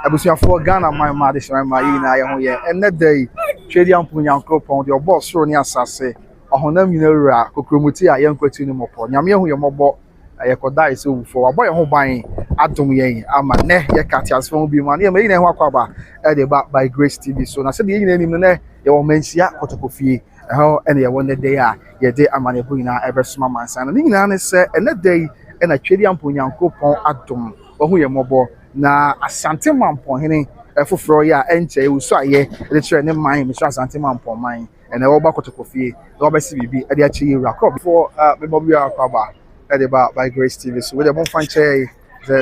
abusuafo Ghana my de shema ma yi na ye ho ye enne day twedi ampo nyankropon de obo soro ne asase ohonam nyina wura kokromuti a yankwatu ni mopo nyame ho ye mobo yekoda ise owufo wabo ye ho ban adom yen ama ne ye katiasfo bi ma ne ma yi na ho akwaba e de ba by Grace TV so na se de yin anim ne ye wo mansia kotokofie ho ene ye won day a ye de amane bo nyina ebesoma mansan ne nyina ne se enne day e na twedi ampo nyankropon adom wo ye mobo na Asanteman Mamponghene efoforo ya enche uso aye de kire ne man me so Asanteman Mamponman ene wo ba kotokofie wo ba si bibi e de achi yura crop before me bobi akwaba e de ba by Grace TV so we de bon fanche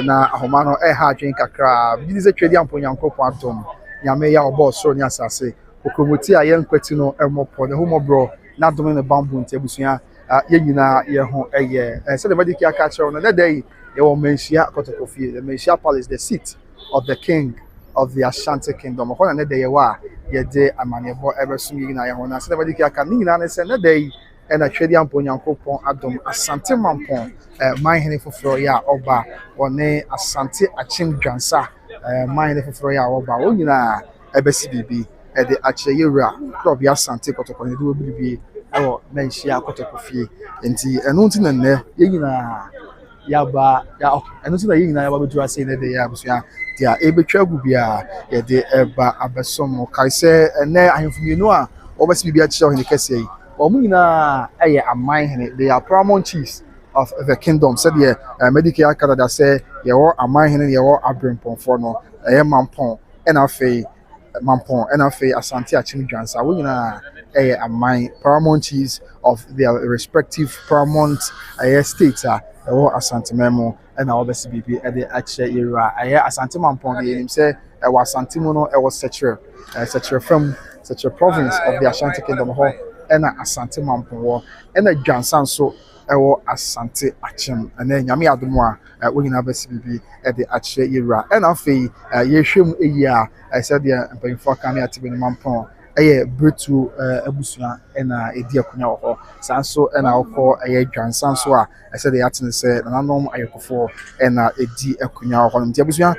na ahoma no e ha adwen kakra bi ze twedi ampo nyankopon atom nyame ya obo so ni asase okromoti aye nkwati no emopo ne homobro na dom ne bambu ntebusua ye nyina ye ho eye se de mediki aka kire no that day Your Manhyia Kotokofie, the Manhyia Palace, the seat of the king of the Asante kingdom. Of one day, you are ye day a man your boy ever swinging. I want to say, nobody can send a day and a trading Ponyankopon Adam Asante Mampon, my henny for Floria Oba, or nay Asante Achim Jansa, my henny for Floria Oba, Onina, EBCB, at the Achayura, Probia Asante Kotokon, do be our Manhyia Kotokofie, and the announcing and there, yaba ya eno ti na yi na yaba betu ase ne de ya busia dia ebetwa gubia ye de eba abesom kai se ene ahemfuminu a obesi bibia kire ohene kese yi omu nyina eye amanhene they are paramount chiefs of the kingdom said ye medical canada say ye wo amanhene ye wo abremponfo no eye mampon ena fe Asante Achim Jansa wo nyina eye aman paramount chiefs of their respective paramount states ewo Asanteman and our best BB at the actual era. I Asanteman Pond him say ewo Asanteman ewo such a province of the Ashanti Kingdom hall and Asanteman Pond and a Jansan so ewo Asante Achim and then Yami Adomwa we in our best BB at the actual era. And afei yeshum a year I said the before coming at Tiwaa Pond Brutu Abusuna and edi akunya ho sanso and alcohol Jansan so I said the atin say nanom ayekofo and edi akunya ho nti abusua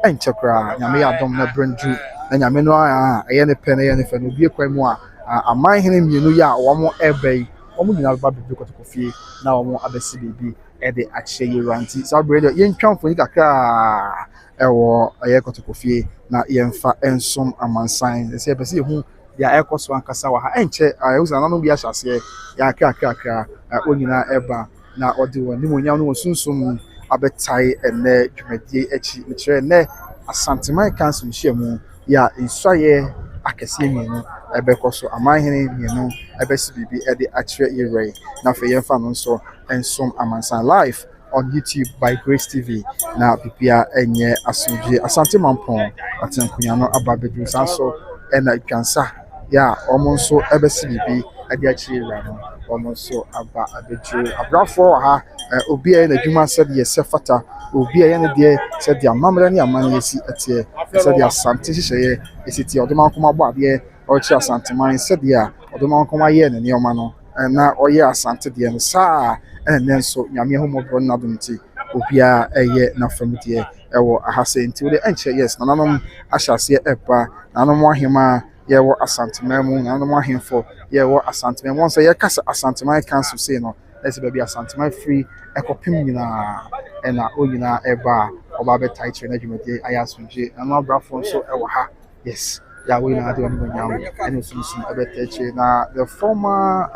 enchekra nyame adom na brandru na nyame no ne pene ne fe no bi ekwan mu amanhene mienu ya wo ebe wo nyina ba bibi kotokofie na wo abesi bibi e de ache yiranti so brede yentwamfo ni kakra ewo ayekotokofie na yemfa ensom amansan se pese hu ya ekoso ankasa wa ha enche ayuza nanu bi ahyase ya kakra onyina eba na odi woni monyam no sunsun abetai ene dwumadie echi mikire ne Asanteman council nhyiamu ya nsuaye akese mienu ebekoso amanhene mienu ebesi bibi e de akire yere na fe yemfa no nso ensom amansan live on YouTube by Grace TV na bibia enye asuje Asanteman pon atenkunya no ababedu sanso ena dwansa ya omonso ebesi bibi ade akire no omonso aba abeju abrafo ha obi e na dwuma said ye sefata obi e ne de said ya mamra ne amane esi etie said ya Asante hihye esiti odoma nkoma bo ade o chi Asanteman said ya odoma nkoma ye ne neoma no na oye Asante de no saa ene nso nyame homobro na domti obia eye na famidie ewo ahase nti we enche yes nanom ahyase epa nanom ahema yewo Asanteman mu nanom ahemfo yewo Asanteman won say ye kasa Asanteman council say no let's be Asanteman free ekopim nyina ena onyina eba oba be title na dwumade ayasunje na abrafo nso ewo ha yes ya we na ade on nyam ene sunsun ebetache na the former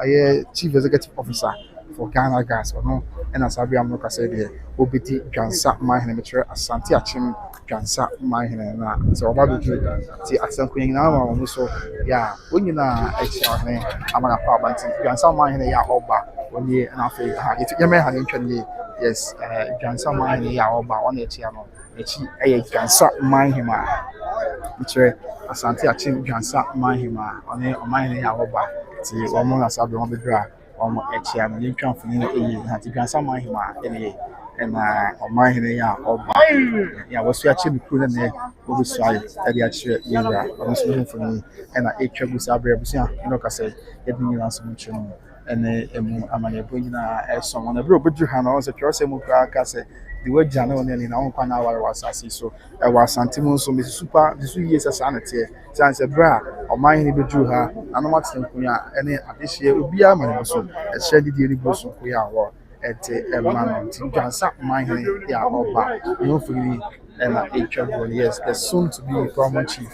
chief executive officer for Ghana Gas no and as Abia Moka said here obiti Jansa Manhyia metre Asante Achim Jansa Manhyia na so oba be ti Asanteman na ma so ya onyina echi ahne amana pa banti Jansa Manhyia ya oba oni na fe ha it yeme ha ntwani yes Jansa Manhyia ya oba on echi ano echi Jansa Manhyia metre Asante Achim Jansa Manhyia oni Manhyia ya oba ti omo na sabe won bedra omo echia no yentwamfo ni eyi na ti Jansa Manhyia ene na Manhyia ya oba ya wasu achi mikru ne obisuai e de achi yera omo so mfo ni na etwa busa abre busia no ka say edini na so mchino ɛne emu amanebo nyinaa ɛso wɔn ɛbɛrɛ obɛduru ha na wɔn sɛ twɛrɛ sɛ mu koraa ka sɛ de wagya na wɔn ani na wɔn kwan na aware wɔ asase so ɛwɔ asante mu nso mesi super de so yie sɛ saa na teɛ san sɛ bere a ɔman no bɛduru ha na wɔn atena nkonnwa ɛne adehyɛ obiara ma ne bo so ɛhyɛ didie ne bo so nkonnwa a wɔ ɛte ɛma no nti dwansa ɔmanhene yɛ a ɔba ne ho firi ɛna ɛtwa bɔ yes the soon to be paramount chief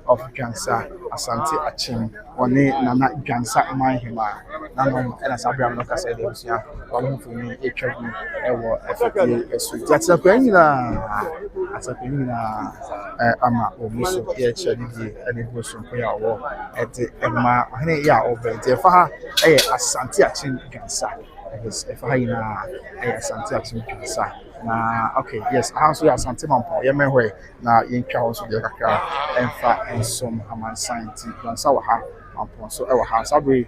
of Dwansa Asante Achim one Nana Dwansa Manhyia nanom ɛna saa bra no kasa de busia wɔn mfo ni etwa bi ɛwɔ FPA ɛso tiatsa kwan nyina ama obi so yɛ kyɛ di ɛne bo so ko ya wɔ ɛde ɛma ɔhene yɛ a ɔbɛ nti ɛfa ha ɛyɛ Asante Achim Dwansa ɛfa ha nyina ɛyɛ Asante Achim Dwansa na okay yes also ya Asanteman ye mehwe na yentwa ho so de kakra emfa ensom amansan ti Dwansa wa ha ampon so e wa ha sabre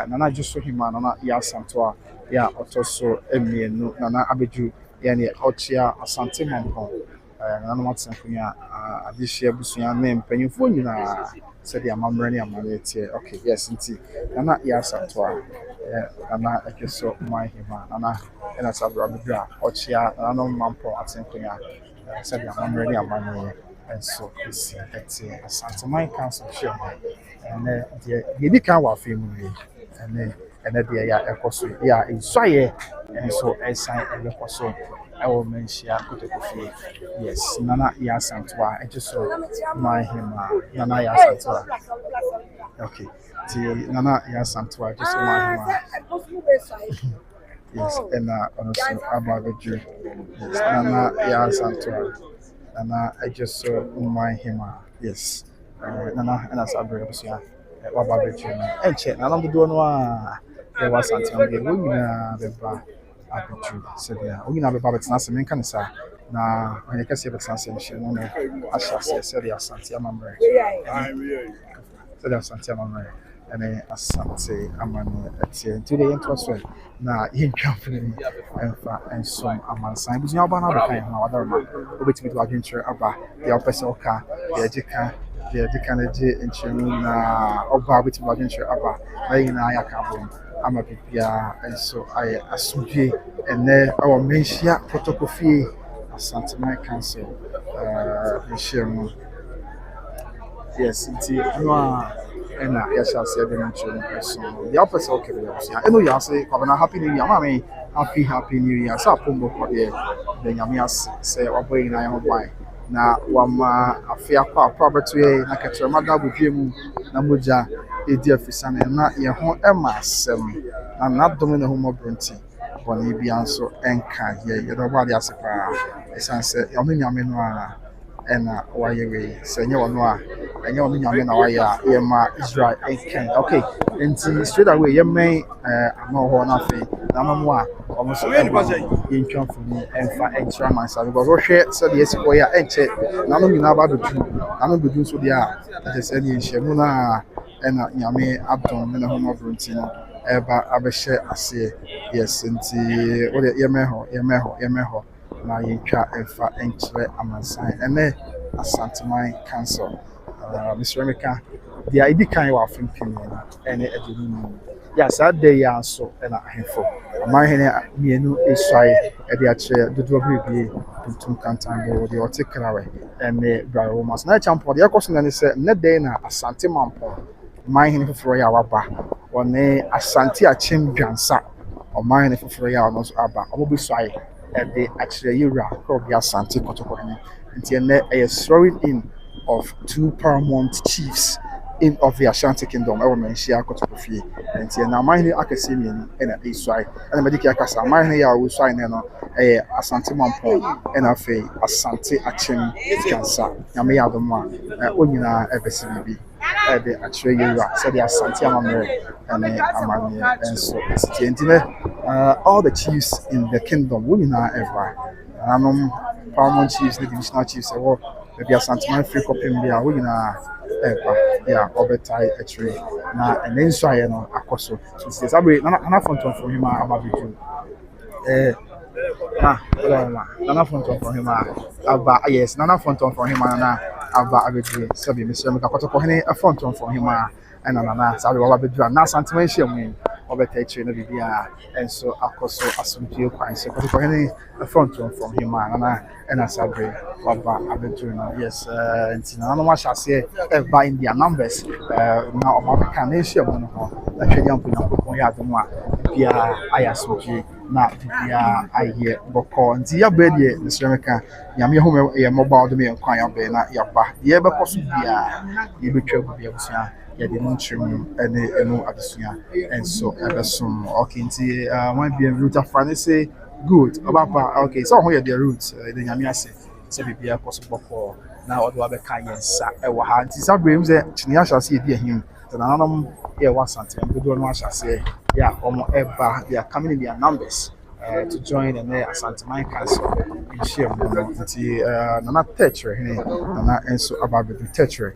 nana juso hima nana ya Asanto a ya otoso emienu nana abeju ye ne ochia Asanteman nana matsen kunya adihye busua na mpanyimfo nyina said the amamre ne amare tie okay yes nti nana ya Asanto a nana ekeso Manhyia nana ena sabra bidra ochia nana mampo atenkonya said the amamre ne amare and so esi eti Asanteman council share and the di kan wa femu and the ya ekoso ya insoye and so esan ekoso I mention Kotokofie. Yes, Nana Yasantua. I just saw Manhyia. Nana Yasantua. Okay. Nana Yasantua. Just saw Manhyia. Yes, and also about the Jew. Yes, Nana Yasantua. Nana, I just saw Manhyia. Yes. Nana, and as I bring up, yeah. About the Jew. And check. Nana, the door. There was something. We abetu sɛdeɛ wonyina bɛba bɛtena ase menka ne saa na ɔnyɛ kɛseɛ bɛtena ase nhyɛ no no ahyɛ aseɛ sɛdeɛ Asante amammerɛ ɛne Asante amane ɛteɛ nti deɛ yɛntoa so na yɛntwa mfiri ɛmfa nsom amansan busua woba no abɛka yɛ ho a wadaroma wobɛtumi de wadwenkyerɛ aba deɛ wopɛ sɛ woka deɛ agye ka deɛ agye ka no gye nkyerɛmu na ɔba wobɛtumi wadwenkyerɛ aba na yɛnyinaa yɛaka abom ama bibia enso aye asudwe ene awo menhia Kotokofie Asanteman council menhia yes nti no a ena yasha se de mention person the opposite okay ya eno ya say kwabana happy new year mama happy new year sa pombo ko de nyame ase se oboyi na ye hoban na wama afia kwa property na ketere madabu biemu na moja edi afisane na ye ho ema asem na nadom na homo bronti boni bia nso enka ye do ba de asepa esanse yono nyame no a ena wayewe se nye wono a enye wono nyame na waye a ye ma Israel enkan okay enti straight away ye men ama ho na fe na mamu a omo so ye ntwa funi enfa entra mansa because wo hwe se de esiko ya enche na no nyina ba do tu na no do so de a je se de enhyemu na ena nyame adom na homo bronti no eba abehye ase yes nti wo de yemeho na yentwa enfa enkyere amansan ene Asanteman council Mr. Emeka the ID kan wa afempim ene edunu ya sa day ya so ena ahefo Manhyia mienu esai e de akyere dodo brebie tuntum kantango de otekrawe ene brawo mas na champo de yakoso na ne se ne day na Asanteman pon Manhyia foforo ya waba one Asante Achim Dwansa Manhyia foforo ya no so aba obo besai e de akyere yura ko bi Asante Kotokofie nti ene a swearing in of two paramount chiefs in of the Ashanti kingdom ever mention Kotokofie nti na Manhyia akase mienu ena esai ena mediki akasa Manhyia ya wo swai ne no Asanteman pon ena fe Asante Achim Dwansa nyame ya adoma onyina ebesi bibi ede akyere yura said the Asante amamre ene amane enso enti all the chiefs in the kingdom onyina ever anom paramount chiefs the divisional chiefs ewo maybe Asanteman free copy bia onyina ever ya obetai akyere na enenso aye no akoso so sabe na fonton for him ababitu Nana Fonton for him aba yes Nana Fonton for him na aba abedu sabi Mr. Emeka Kotokofie a Fonton for him and nana sabi wa bedu na Asanteman hye mu ɔbɛtɛkyerɛ no biribiara ɛnso akɔ so asomdwie kwan so kɔtɔkɔhene front from him a nana ɛna sabre waba abɛduru no yes nti nananom ahyɛ aseɛ ɛba in their numbers na ɔmo abɛka na ahyia mu no ho na twɛdeɛ mpo nyankopɔn yɛ adom a biribiara ayɛ asomdwie na biribiara ayɛ bɔkɔɔ nti yɛabɛɛ deɛ mesrɛ meka nyame ho yɛ mmɔbɔ dom yɛ nkwa yɛabɛɛ na yɛaba deɛ yɛbɛkɔ so biara yɛbɛtwa gu bi abusua yɛde no nkyerɛmu ne ɛno adesua ɛnso ɛbɛsom okay nti one bi root afa ne sɛ good ɔbapa okay sɛ ɔho yɛ deɛ root ɛde nyame ase sɛ biribiara kɔ so bɔkɔɔ na ɔde wabɛka yɛn nsa ɛwɔ ha nti saa berɛ mu sɛ kyene ahyɛ ase yɛdi ahim sɛ nananom yɛwɔ Asanteman dodoɔ no ahyɛ aseɛ yɛ a ɔmo ɛba they are coming in their numbers to join the Asanteman Council in share nti nana Sweärs nana enso aba be Sweärs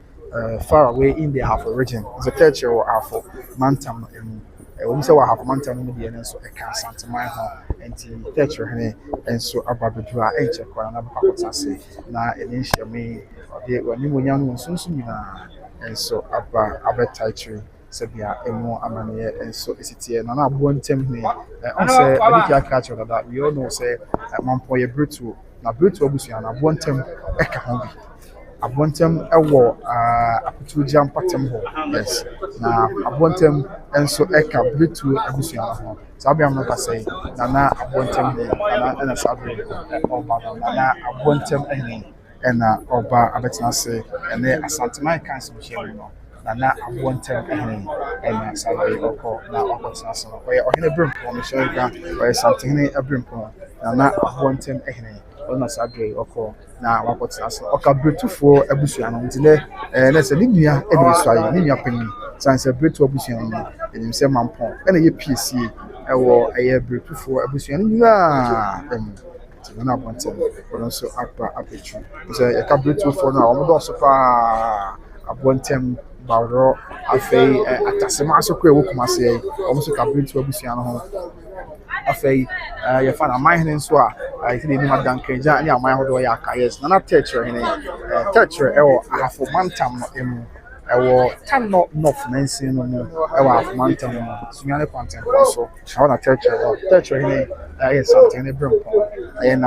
far away in the half region the Sweärs or half mantam emu we say we half mantam no dey enso e ka Asanteman ho nti Sweärs enso aba be dua enche kwa na ba kwatase na eni hye me de wani monya no sunsun nyina enso aba Sweärs Sabia emu amane enso esitie na abo ntem ne on say abiki catch that we all know say Mamponghene brutal na brutal obusia na abo ntem eka ho bi abo ntem ewo aputu jam patem ho yes na abo ntem enso eka brutal obusia ho sabia no ka say na abo ntem ne na sabia oba na abo ntem ena oba abetena say ene Asanteman Council share no na abontem and salary oko na okotsase no we ohene brempo no shirika we Asantehene brempo na abontem ona sadre oko na wakotsase oka bretufo abusua no ntile na se ne nua e de suaye ne nua pani sanse bretu abusua no enim se mampon na ye PSC ewo eye bretufo abusua no nyina na abontem ono so apa apechu so e ka bretufo no a omo do so pa abontem bawro afei atasema so kwa ewo kumase omo so ka bretufo abusua no ho afei ye fa na Mamponghene nso a iti ni madankeja ni aman hodo ya aka yes na Sweärs hene Sweärs ewo ahafo mantam no emu ewo tanno north nansin no mu ewo ahafo mantam no sunyane content so na Sweärs hene yes Asantehene brempo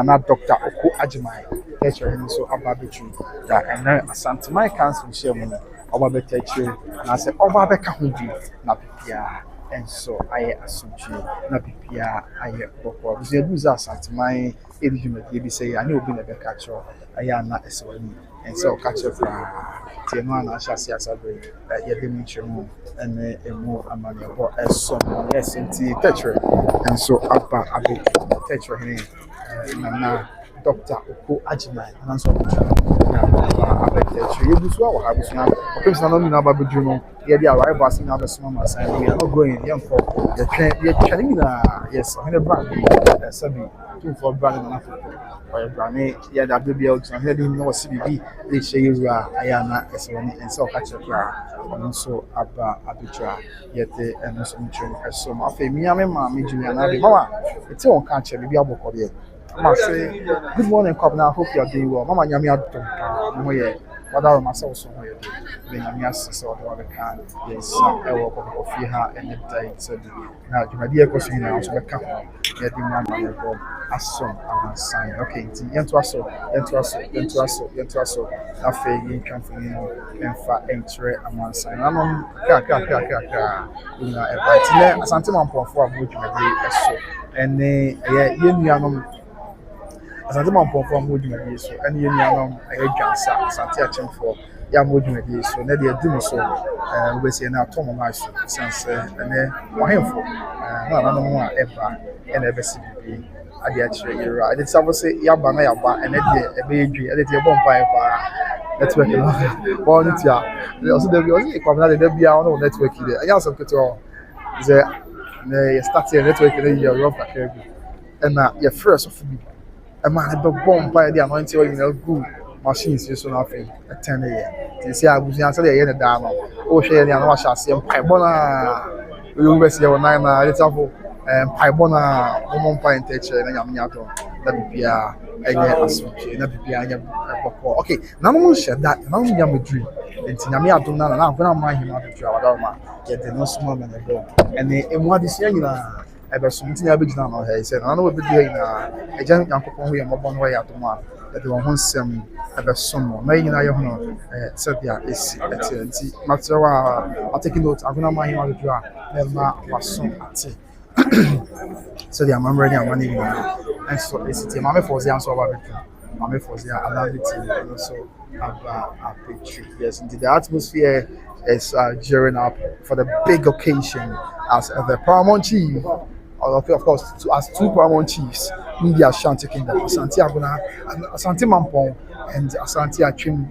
na Dr. Oku Ajimai Sweärs hene so ababetu da na Asanteman Council share mu oba Sweärs na se oba beka ho bi na bia enso aye asumchi na bibia aye boko ze duza Asanteman edijumadi bi say ani obi na be catch aye na esewani enso catch fra tie no na ahase asabre ye de munchemu ene emu amane bo eso yes nti Sweärs enso apa abe Sweärs hene na Dr. Oku Ajimai na so na abe Sweärs yebusu wa ha busu na okemsa no na babedu no ye dia right boss na be small man say we are not going here for ye twen na yes hene brand sabi two for brand na for or brand ye da be out na hene no CBB they share you aya na eswani enso ka chekra ono so aba abitra yete eno so ntwen eso ma fe mi ame ma me junior na be mama eti won ka che bi abokọ de mama say good morning club now hope you are doing well mama nyame adom mo ye wada myself so here the nyame asese odo wa kan yes ewo ko fi ha any day so na jumadi e ko so na so be ka ho ye di mama na go asom awan sign okay nti yento aso afa yi kan fun ni emfa entre awan sign anon ka na e ba tile Asanteman mpofo abo jumadi eso ene ye nuanom Asanteman mpofo abo jumadi eso ene ye nuanom Juansa Asante achemfo ya mo jumadi so na de adum so we say na to mo so sense ene wahemfo na nanom a eba ene be CBB ade achire yira ade sabo say yaba na yaba ene de ebe edwi ade de bomb pa network no bon tia also de bi e kwamna de bia on network there aya so keto ze na ye start your network there you rough akabi na your first of bi e ma be bomb pa de anointing you know good machines so na fe 10 year ti si abusia so de ye ne da no o hwe ne na wa hya se mpaebo na you be se wona na ade tafo mpaebo na momon pa inteche na nyam nyato da bibia enye asumche na bibia anya boko okay na mo hye that na mo nyam dream nti nyame adom na abena Manhyia abetua wadama ye de no small man go ene emu adesia nyina ebeso nti ya begina no he say na no be do nyina ejan yankopon ho ye mobon ho ye adom a de wo ho nsem ebeso mo na nyina ye ho no sadia esi eti matrewa atake note abena Manhyia abetua na ma waso ate so the amamre ni amani ni and so esi mama force am so abetua mama force ya alabiti and so a picture. Yes, indeed. The atmosphere is gearing up for the big occasion as the paramount chief, of course, as two paramount chiefs in the Ashanti Kingdom, Asante Aguna, Asante Mampong, and Asante Achim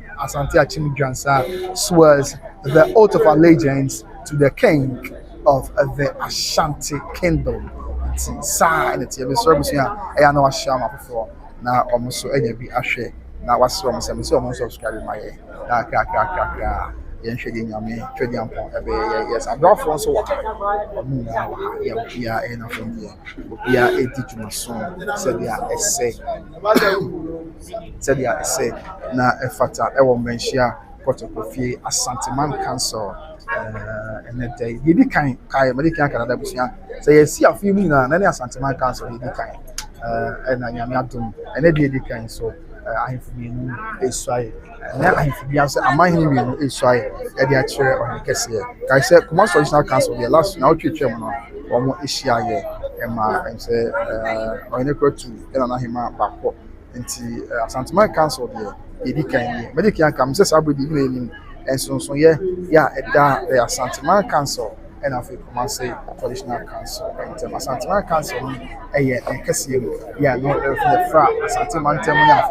Juansamanhene swears the oath of allegiance to the king of the Ashanti Kingdom. It's sign it's a service here. I know a shama before now almost so any be ashe. Na wasi omo se me se omo subscribe my na kra yen hwede nyame hwede ampon ebe yes abrafo nso wa omo na wa ya ena from here ya edituma so said ya esse na efata e wo menhia protocol Asanteman council and day yedi kan kai medical Canada busia say yesi afi mu na na Asanteman council yedi kan na nyame adom ene de yedi kan so ahemfo esai na ahemfo bia so Amanhyene wienu esai e de akire on kese kai say Kumasi traditional council the last na otwetwe mu no omo ehia ye e ma say oyene krotu e na ahema bakọ nti Asanteman council de yedi kan ye medical kam say sabodi even enim enso ye ya eda the Asanteman council and afi Kumasi traditional council and Asanteman council eye kese ya no the fra Asanteman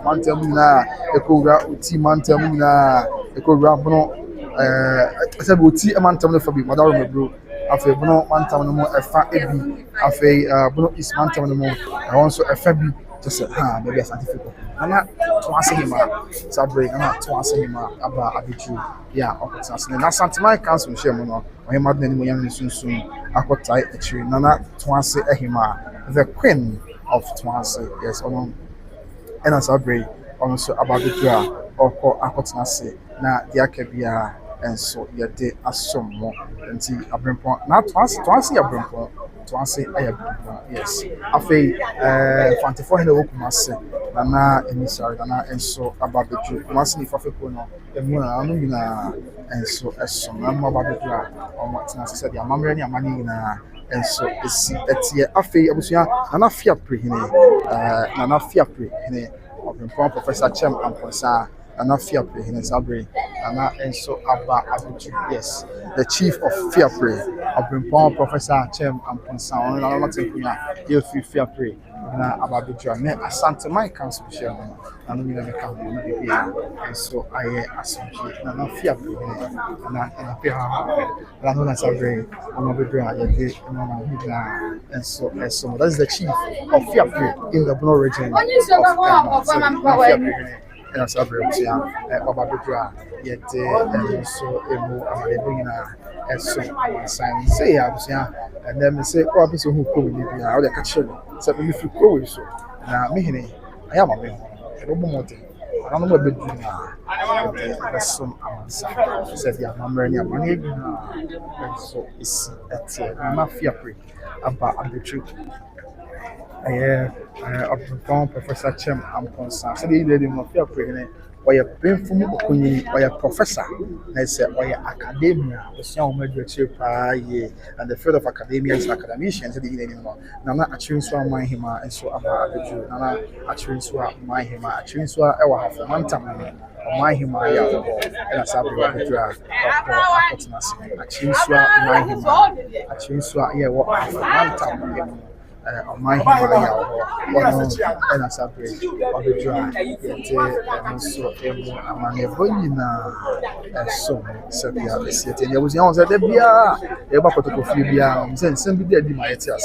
mantem na ekowura uti mantem na ekowura bono asabi uti mantem no fa bi madaro mebro afi bono mantem no mo efa ebi afi bono is mantem no mo also efa bi just ha maybe Asante people ana to asehima sabre ana to asehima aba abichu ya okotase na Asanteman council share no ohema de ni mo yan sunsun akotai ekiri nana to asehima the queen of Twanse, yes, on and as a break, also about the draw or call Akotase, na Diakabia, and so your day as some more until a brimpon, not twice a brimpon, twice a brimpon, yes. I feel Fantifo in the Okumase, Nana and Missar, and so about the Jew, Massini for Ficono, the Muna, and so as some number about the draw, or what said, the Mamrenia money and so it's afi abusia nana fia prehine of Professor Chem Amponsa nana fia prehine sabre nana and so aba abuju yes the chief of Fiapre of Professor Chem Amponsa on nana matempunya ye fia pre na ababuju na Asanteman council share na no me ka ho and so aye Asante nana fia prehine na pe ha na no na sabre and so that's the chief of Fiapre in the Bono region of Ghana. And so Obabedra yet and so and so sign say and then say oh person who come with me how they catch you so if you go so na me I am a man I don't know I don't know what bedroom some said the Mamrenia money and so it's at Fiapre about the truth. Of Professor Chem Amponsa. So they did him feel pregnant. Why a painful okuni, why a professor, they said, why academia, was young major ye, and the field of academians, academicians, the evening. Nana achieving swa Manhyia and so about the Jew, Nana achieving swa Manhyia, achieving swa our half Asanteman. Manhyia and a sabbath of draft of achieving swa Manhyia, achieving swa yeah, what Asanteman. Manhyia and a sabbath of the draft, and so Amaneboyina, so said the city. There was young at the Bia, ever photography, and send me the Maitas.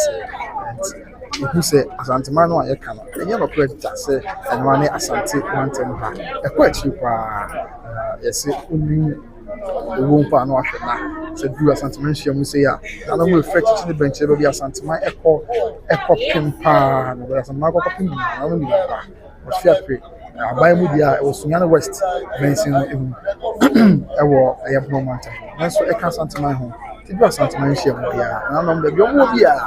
Who say Asanteman no ayeka no enye no credit say and one Asante mantem ha e kwa chi kwa yes unu owo mpa no ahwe na say du Asanteman hia mu say ya na no mo fetch chi ne bench be Asanteman eko pimpa no be Asanteman ko pimpa na no mi ba o Fiapre abai mu dia e wo Sunyane West bensin ɛwɔ ɛyɛ moment nanso ɛka Asanteman ho ti bi Asanteman hyia mu biara nanom baabi ɔmo biara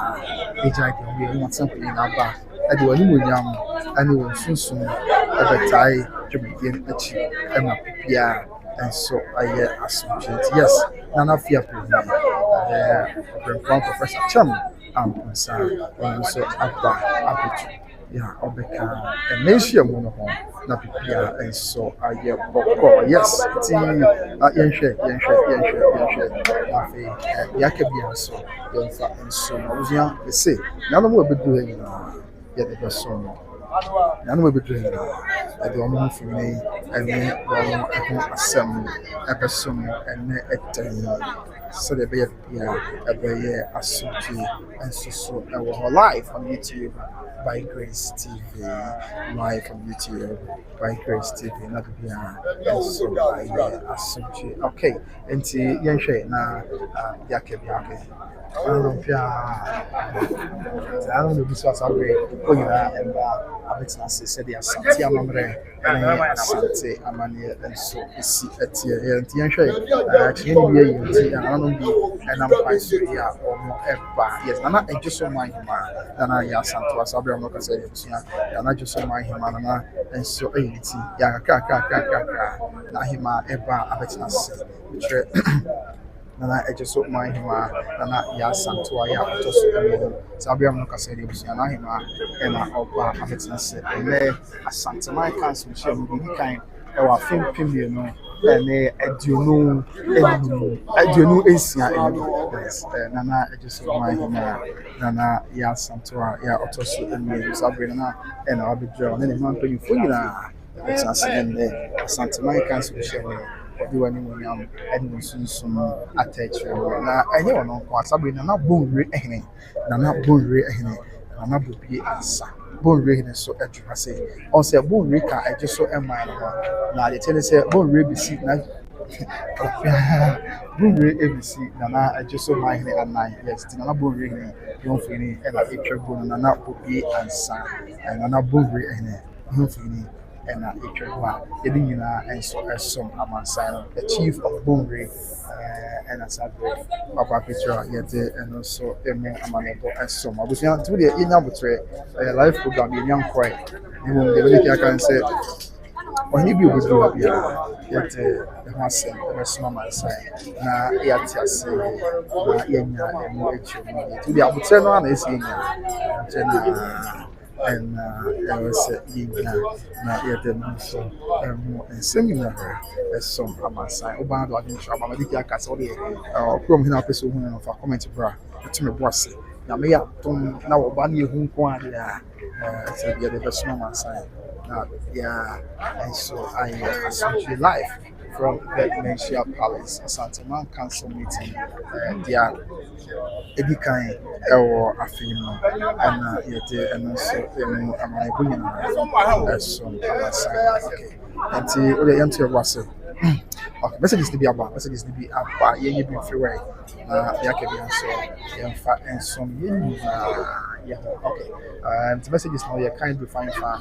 ɛgya deɛ ɔmo yɛ ɔmo asampo yi n'aba ɛde wɔn animuonyam ɛne wɔn sunsun ɛbɛtae dwumadie no akyi ɛma biara nso ayɛ asomdwe nti yes nana fia pɛrɛ ɔbɛnfɔn professor Chem amponsa ɔno nso aba abɛtu ya ɔbɛka ɛnɛhyia mu no ho na bibia nso ayɛ bɔkɔ yes ti yɛnhwɛ afei yɛaka bia nso yɛmfa nso na wosua ɛsɛ nanom wɔbɛduru ha nyinaa yɛde bɛso no nanom wɔbɛduru ha nyinaa yɛde ɔmo ho mfimini ɛne ɔmo ho asɛm ɛbɛso no ɛnɛ ɛtɛn sɛdeɛ ɛbɛyɛ bibia ɛbɛyɛ asomdwe nso so ɛwɔ hɔ live on YouTube by Grace TV, live on YouTube by Grace TV. Not be so by Asante. Okay, and see, Yanshay na Yake. I don't know if was away. Oh, yeah, and Alexander said the Asanteman and Asanteman and so is at here and Yanshay. Actually, and I don't be and I'm quite sure here or more ever. Yes, and I just so my man, and I Asanto was I'm not going to say, and I just saw my him and so 80. Yeah, Nahima Eba Abetas, which Nana just saw my him, Nana Yasanto, I have to Sabiam Nocasari, Nahima, Emma Oba Abetas, and there Asanteman can't be kind of a film pillion. And Aduno Asia Nana just my Nana Yasantua, Ya Otosu and Sabrina, and I'll be drawn any month in Funa. It's Asanteman cancer do anyone and some attention. Now, I don't know Sabrina, not bone any, not bone any, and not be answer. Bone rain so say on say bone reka I just so am mine now they tell say bone rain be seat na bone rain ABC na I just so mine and nine yes na bone rain you feel and I try bone na be answer and na bone rain you feel and I try one you and so some amansan the chief of bone rain and Asante Papa Petra yet and also Amanebo and some I was young to the in a live program in young quiet. You know, the can say when you be with you yet the Hasan, the rest of my side. Now, yet, yes, to the Abutan on is in and I was not yet more and similar as some of my side. Obama, I didn't trouble. I did a from him up as one of our comment bra to me bossy. Now, me up to now, one year whom quite said the best of my side. Yeah, and so I associate life from the Manhyia Palace, Asanteman Council meeting. Yeah. Ebi kan ɛwɔ afei no ɛna yɛde ɛno nso ɛmu amanebo nyinaa ɛso amasa okay nti ɔde yɛn to ɛwɔ ase okay messages ni bi aba yɛnyɛ bi mfiri wɛ na yɛaka bi nso yɛmfa nsom yɛn nyinaa yɛ ho okay nti messages no yɛ kind do fine fan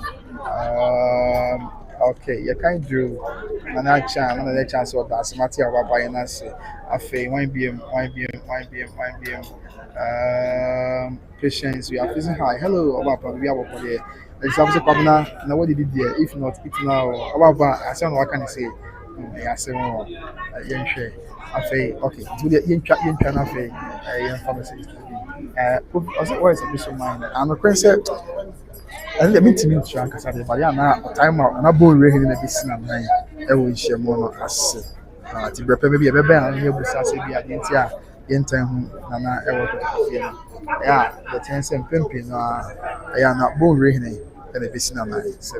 okay you can't do another chance or that's matter about buying us a fee 1 BM patience we are facing high hello about we have up there example governor now what did it there if not it now about I said what can I say I say young share a fee okay do the yin can a fee young pharmacy what is a bit of mine I'm a concept and the meeting to rank as a time out and a bone rain in a business and I will share more as to prepare maybe a baby and you will say be a dinner in time Nana ever yeah the 10 cent pimping I am not bone raining and a business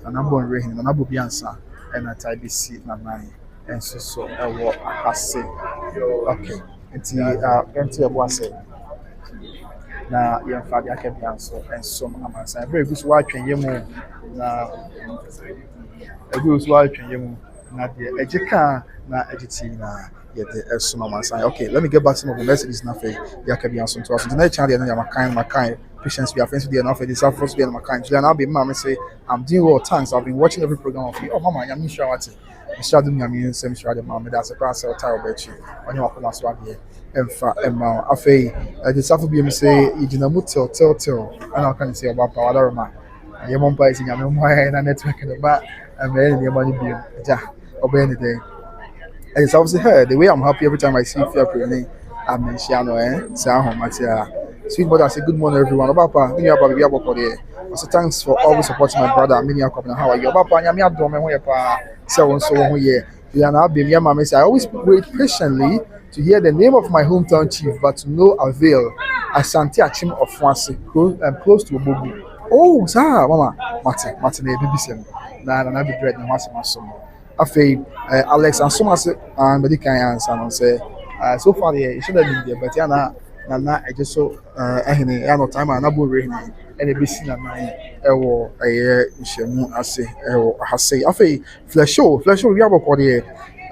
and I'm born raining and I will be answer and I tie this seat my mind and so I walk I say okay until was it na yɛmfa de aka bia nso nsom amansan ɛbɛrɛ egu so watwe yɛ mu na deɛ ɛgye kaa na ɛgye tii na yɛde ɛsom amansan okay let me get back some of the messages na afei de aka bia nso nto aso na ɛkyɛn deɛ na yɛ makan patience. We are friends with you enough. It's our first day in my country. And I'll be mama say, I'm doing well. Thanks. I've been watching every program of you. Oh, mama, I'm sure what Mr. Dum Yamin, same sure the mama. That's a class of Taro Betchy. On your last one here. And for Emma, Afe, the Safu BM say, you did not tell. And I can say about Power Man. Your mom is in your mom and network in the back. And then your money be obey anything. And it's obviously her. The way I'm happy every time I see Fair Prini, I'm in Shiano, Sweet brother, say good morning, everyone. Obapa, many about baby about there. Also, thanks for always supporting my brother. Many are coming. How are you? Obapa, nyami adom me hoye pa. So here. You know, baby, mama say I always wait patiently to hear the name of my hometown chief, but to no avail. Asante Achim of France, close to Obogu. Oh, sir, mama, Martin, BBC. Na be dread na maso. Afei, Alex and Somas and medical answer and say, so far, it should have been there, but yeah, na I just saw no time and Abu Rain and a busy na ɛwɔ nhyiamu ase ɛwɔ ahase afei flash show we have a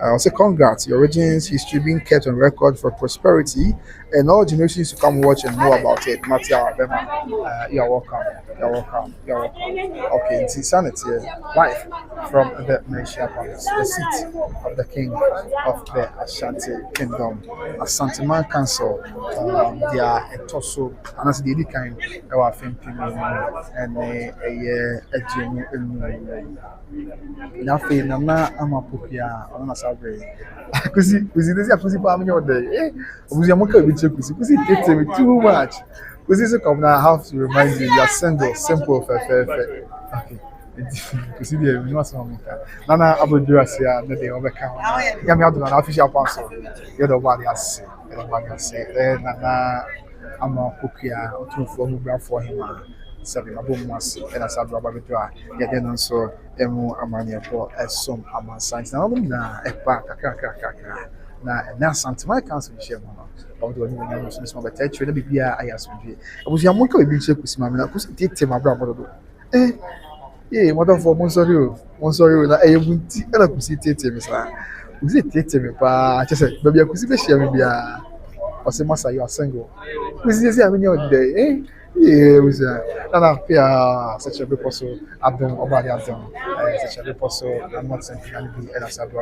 I say congrats, your origins history being kept on record for prosperity and all generations to come watch and know about it. Matia Bema, you're welcome. Okay, it's Insanity live from the Manhyia Palace, the seat of the king of the Asante Kingdom, Asanteman Council. They are a torso, and as the kind of our thinking and a genuine. Nothing, I'm not Pupia, I'm not sorry. Because this is a pussy palm your day. Was your monkey with you? Because it takes me too much. Because this is come now, I have to remind you, you are single, simple, fair. Okay. Because you know something. Nana Abudurasia, the day overcome. Yammy, an official pastor. You're the one I say. Nana, I'm a Pupia, or two for who brought for him. Seven abomas and as a rubber dry. Yet then also emu amania for some aman science. Now, a pack na Asante my council share mono. Although you know, so my touch will be I asked me. I was your monkey being checked with Mamma, because it did my brother. Mother for Monsorio, that I wouldn't see and I could see Miss. Was it take me? I just said, maybe I could see share maybe or say, Master, you are single. Was this having your day, Yeah, it was such a big puzzle. I've done about Adam, such a big puzzle. I'm not saying be and as I do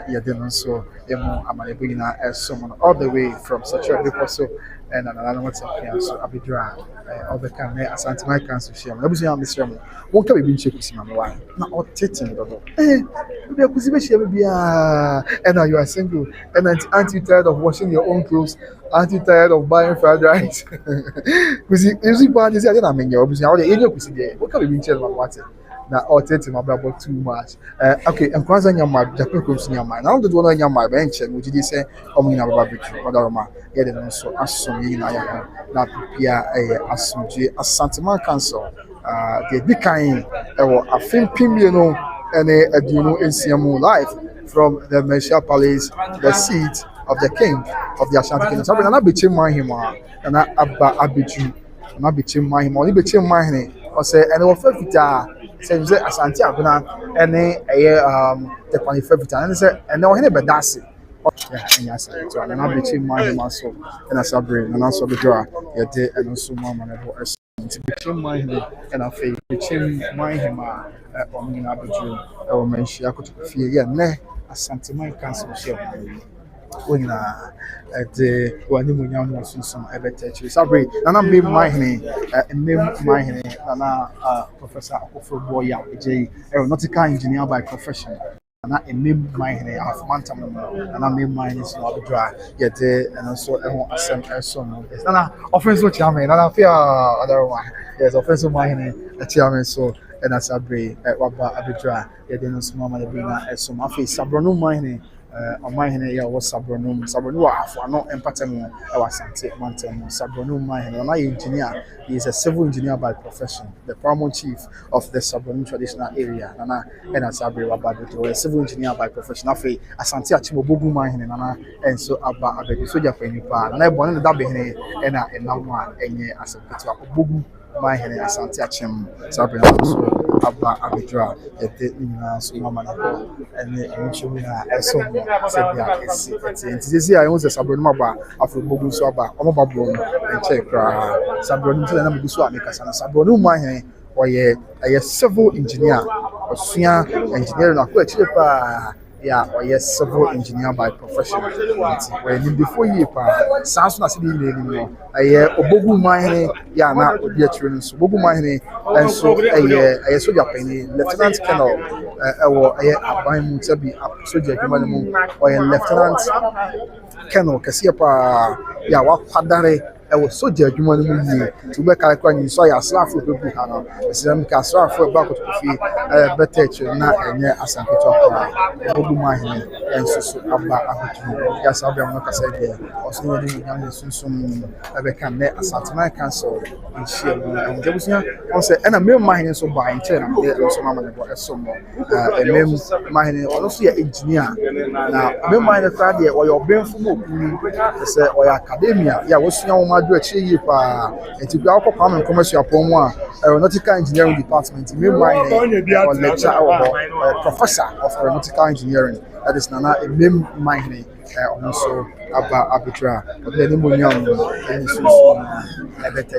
yeah, then also, I'm a beginner as someone all the way from such a big puzzle. And another one saying, so I'll be dry. All the can Asante my council share. I was young, Miss Remy. Won't come be check with my wife. Not all taking the maybe I could see share maybe and now you are single. And aren't you tired of washing your own clothes? Aren't you tired of buying fried rice? Because you bad is I mean, you're obviously out there. What can we be telling about it? Now, all taking my brother too much. Okay, and cause on your mind, the purpose in your mind. Now, the one on your mind bench, would you say, oh, we have a barbecue, or Roma, get it also as some in I not prepare a Asanteman Council. The big kind of a film pimino and a duno in CMO live from the Manhyia Palace, the seat of the king of the Ashanti Kingdom. So, I'm not between my him and Abiju, and I'll between my him, only between my name, or say, and offer say Asante Abuna and the Panifavita and say and no but that's it. Yeah, and yes, so I'm not between my muscle and as a brain and also the draw, yeah, and also Mamma to between my and I feel between my him or me Abuju or Manhyia could feel yeah, ne Asanteman Council share. When at the one young some ever touch sorry Nana be Nana Professor Boya aeronautical engineer by profession and a name mine of Mantaman and I mean mine is not dry yet and also some Nana offensive chairman and I fear other one yes offensive mine a chairman so and as I be at Waba Abidra yet then some mama being a some office Sabrano mine Mamponghene ya was Sabronum for no empathy Asanteman Sabronum Mahene and engineer. He is a civil engineer by profession, the paramount chief of the Sabronum traditional area Nana and Asabre Wabado, a civil engineer by profession. Afe Asante Achimo Bogu Mahene Nana and so Abba Abedi Soja Penipa and I born in the Dabene and a Nama and as a Bogu Mahene Asante Achim Sabronum. aba abedra yɛde nyinaa so mama na hɔ ɛne ɛnkyɛm a ɛso sɛdeɛ ɛsi ɛte nti sisi a ɛho sɛ sabro no aba afro bogu nso aba ɔmo ba bro no nkyɛn koraa sabro no nso na megu so a mekasa no sabro no mu ahɛn ɔyɛ ɛyɛ civil engineer ɔsua engineering akɔ akyire paa yeah, or yes, civil engineer by profession. When in before you sounds not anymore. Obogu mine, yeah, now be a training. So Bogu mine, and so a soldier penny, Lieutenant Colonel, or a by Mutabi, a soldier, or a Lieutenant Colonel, Cassiapa, yeah, what Padare. I was so judged to make a coin. So I slapped for people. Some castle for back of the better not and Asante Manhyia and so about yes, I'll be on the side also young some become net Asanteman council in Shia and there was also and a mere mining so by intent also mamma about some a mem mining also engineer now me mine crowd here or your brain from say or academia yeah what's your do achieve and to go up and commercial upon one aeronautical engineering department me mine or lecturer or professor of aeronautical engineering that is Nana a mem mining also about arbitra but then Munyam and so better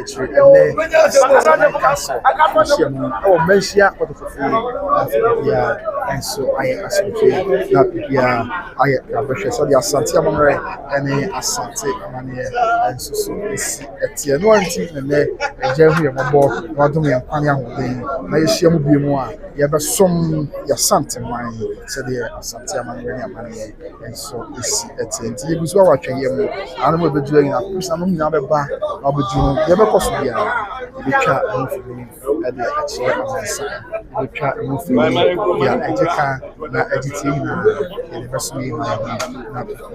and castle or Mensia or the and so I Asante so the Asanteman and Asanteman and so it's a no antique and then a Jerry about what do we have Panya may share with you more. You have some Asanteman said the Asanteman and so it's a was what I can animal be doing a person number back or be doing never possible. You can't move me at the actual you can't move me. Yeah, I take na editing in the best way.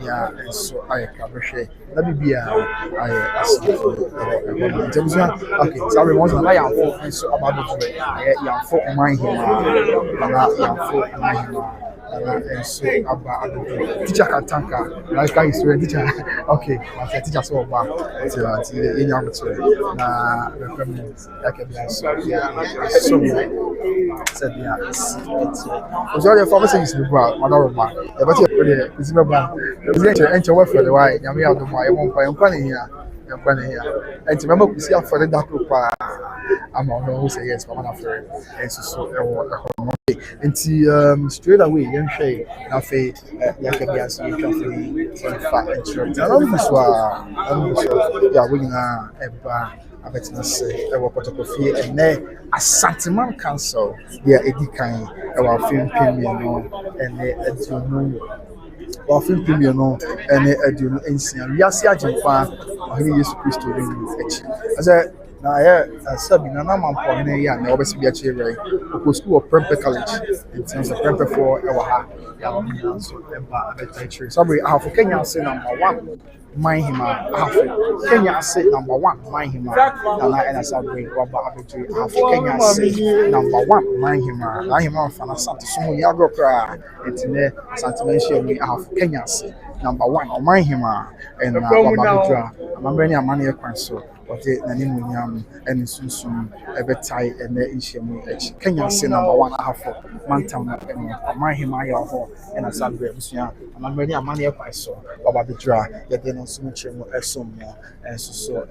Yeah, and so I appreciate that. Be I okay, sorry, once I am for and so about the yeah, for my and so about teacher can tank like I used to teacher. Okay, my teacher so about in your na recommend like a so said yeah it's all the information is about another man but you it's about the enter work for the why you have the why one point here and remember we see for the dark group I'm on who say yes for after and so and straight away young shay na fe ya ke bia so you can fa insurance and all this yeah we na eba abetina say e wo protocol and Asanteman council yeah edikan e wa film premium no and eduno wa film premium no and eduno ensia we ase agempa ohini Yesu Kristo ni echi ase na sabi na Mamponghene ya na obesi bia chere ko school of Prempeh College in terms of Prempeh for ewa ya so eba better sorry I have Kenya say number 1 Manhyia Kenya say number 1 Manhyia and Asante waba abetri Kenya say number 1 Manhyia fan Asante so mo ya go kra etine Asante mention me Kenya say number 1 Manhyia and waba abetri amambani amane kwan so what Nanimunyam and Sunsum Ebetai and the Ishamu Kenya say number 1 Mantam and Manhyia and Asante and I'm ready a money up I saw about the draw yet then on some and so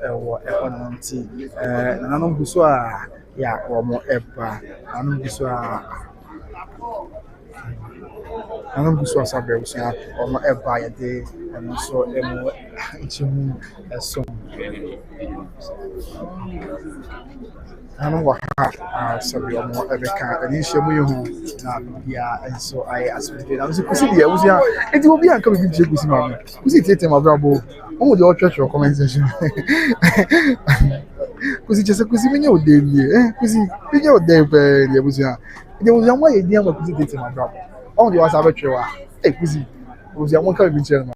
equanimity and I don't busua yeah or more ever I don't busua I don't busua sabre or more ever a day and so it's so I don't know what sorry or more ever can and issue yeah and so I as we was it will be coming to Kusi Mama. Kusi take my bravo. Oh, the old church or comment section. Kusi just a Kusi Mino day, Kusi, Pino day, there was young way idea of Kusi take my bravo. Only was a true. Hey, Kusi was young one coming to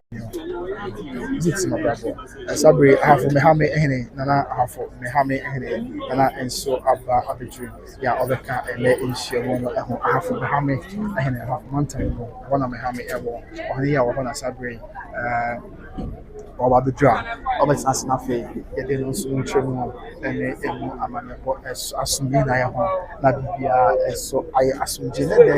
it's my brother. Sabri half of Mamponghene, Nana half of Mamponghene, Nana and so about arbitrary. Yeah, other car and let in share one half of Mamponghene and half mountain, one of Mamponghene ever, or here or Sabri. ɔba bɛdura ɔbɛtena ase n'afɛ yɛde no nso ntwam mu ɛne ɛmu amanneɛbɔ asomdwe na yɛ ho na biribiara ɛso ayɛ asomdwe ne dɛ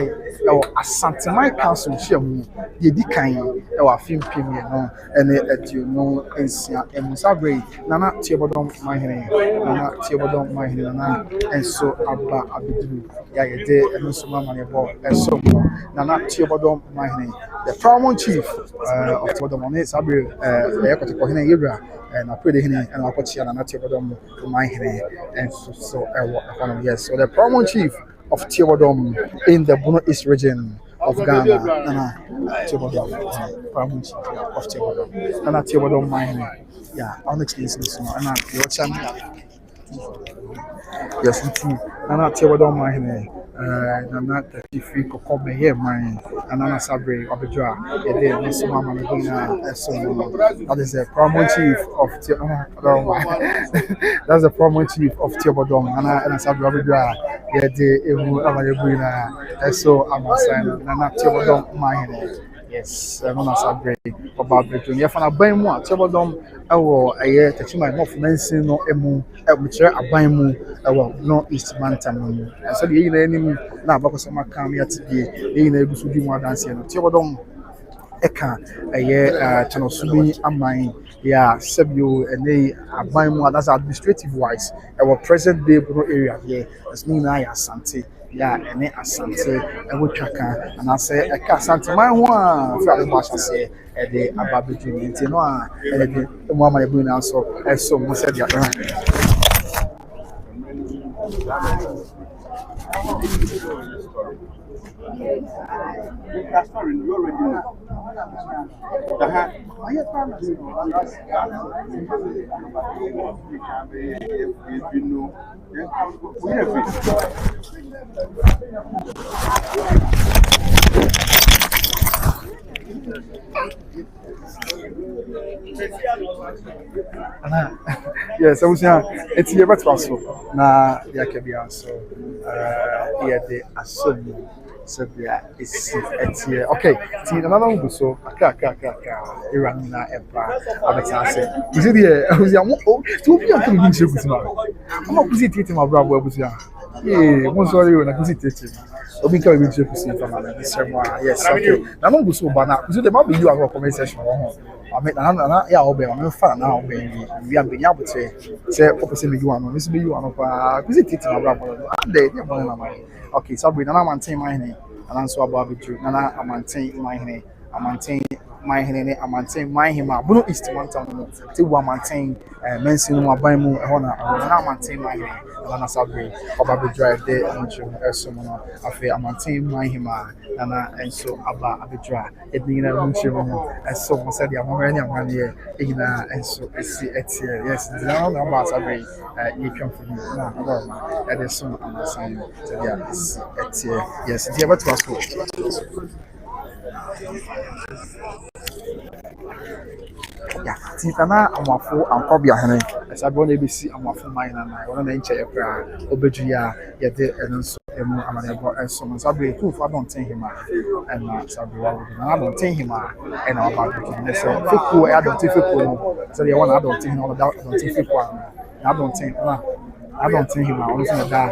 ɛwɔ Asanteman council nhyiamu yɛdi kan ɛwɔ afe mpem mmienu ɛne aduonu nsia ɛmu saa berɛ yi Nana Tiobodom Manhyia Nana Tiobodom Manhyia Nana nso aba abɛduru yɛde ɛno nso ma amanneɛbɔ ɛso mu Nana Tiobodom Manhyia the paramount chief of Tiobodom ɔne saa berɛ ɛyɛ kɔtɔkɔhene yɛwura na Apredehene and Akotia and Tiobodom Manhyia and so yes. So the paramount chief of Tiobodom in the Bono East region of Ghana, Nana Tiobodom, paramount chief of Tiobodom, Nana Tiobodom Manhyia. Yeah, I'll explain this one. Nana, your channel. Yes, indeed. Nana Tiobodom Manhyia. Nana Tifi Kokobe here, man, and Nana Sabre of the Dra, a day, Miss Mamma Medina, so that is the paramount chief of that's the paramount chief of Tiobodom, Nana Sabre of the Dra, a day, Evu so I'm a sign, Nana Tiobodom Manhyia. Yes, Nana Sabre about the Junior Fana Baimwa, Tiobodom, a year, Tachima, of Mensin, no Emu, a Baimu, no East Mantam, and so the enemy now because of my come here today, in able to do more dancing. Tiobodom Eka, a year, Chanosumi, Amine, yeah, Sebio, and they are Baimu, that's administrative wise, our present day area here, as me, I Asante. Yeah, and Asante, and we Chaka, and I say, a Asanteman, one, Father Basha say, a day about between Tinoa, and the woman I bring also, as so much said, yes, I was here. It's here, but also na there can be also here the assume so there is it's here. Okay, see another one so aka Iran na empire. I'm say is it here? I was here. To be able to be sure to know. I'm not busy teaching my brother was here. Yeah, I'm sorry when I busy teaching. Obi ka be sure to see from this yes, okay. Na no go so bana. So there might be you have a comment section I mean, yeah, I'll be on fire now. We have been able to say, opposite me, you are not, Miss B, you are not, visit it in a brother. Okay, so we don't maintain my name, and I'm so about you. Nana, I maintain my name, I maintain my name, I maintain my him. Bruno East Mountain, tiwaa maintain, mention my Bible, honor, I maintain my name, and I sabi, about drive there, and you, someone, I maintain my him, and so about Abidra, it being a room, and so much said, I'm already a man here, and so it's here, yes, now about Sabi, you come for me, no, and there's some I'm saying, so yeah, it's here, yes, it's here, but yeah, Titana, I'm a fool, I'm probably a honey. As I go to see, I'm a fool, mine, and I want to enter a prayer. Obedria, yet and so I'm and so I'll be proof. I don't take him and Sabi, I don't take him and I'm about to say, I don't take people. So the one I don't take all about, I don't take people. I don't think him. I don't think that.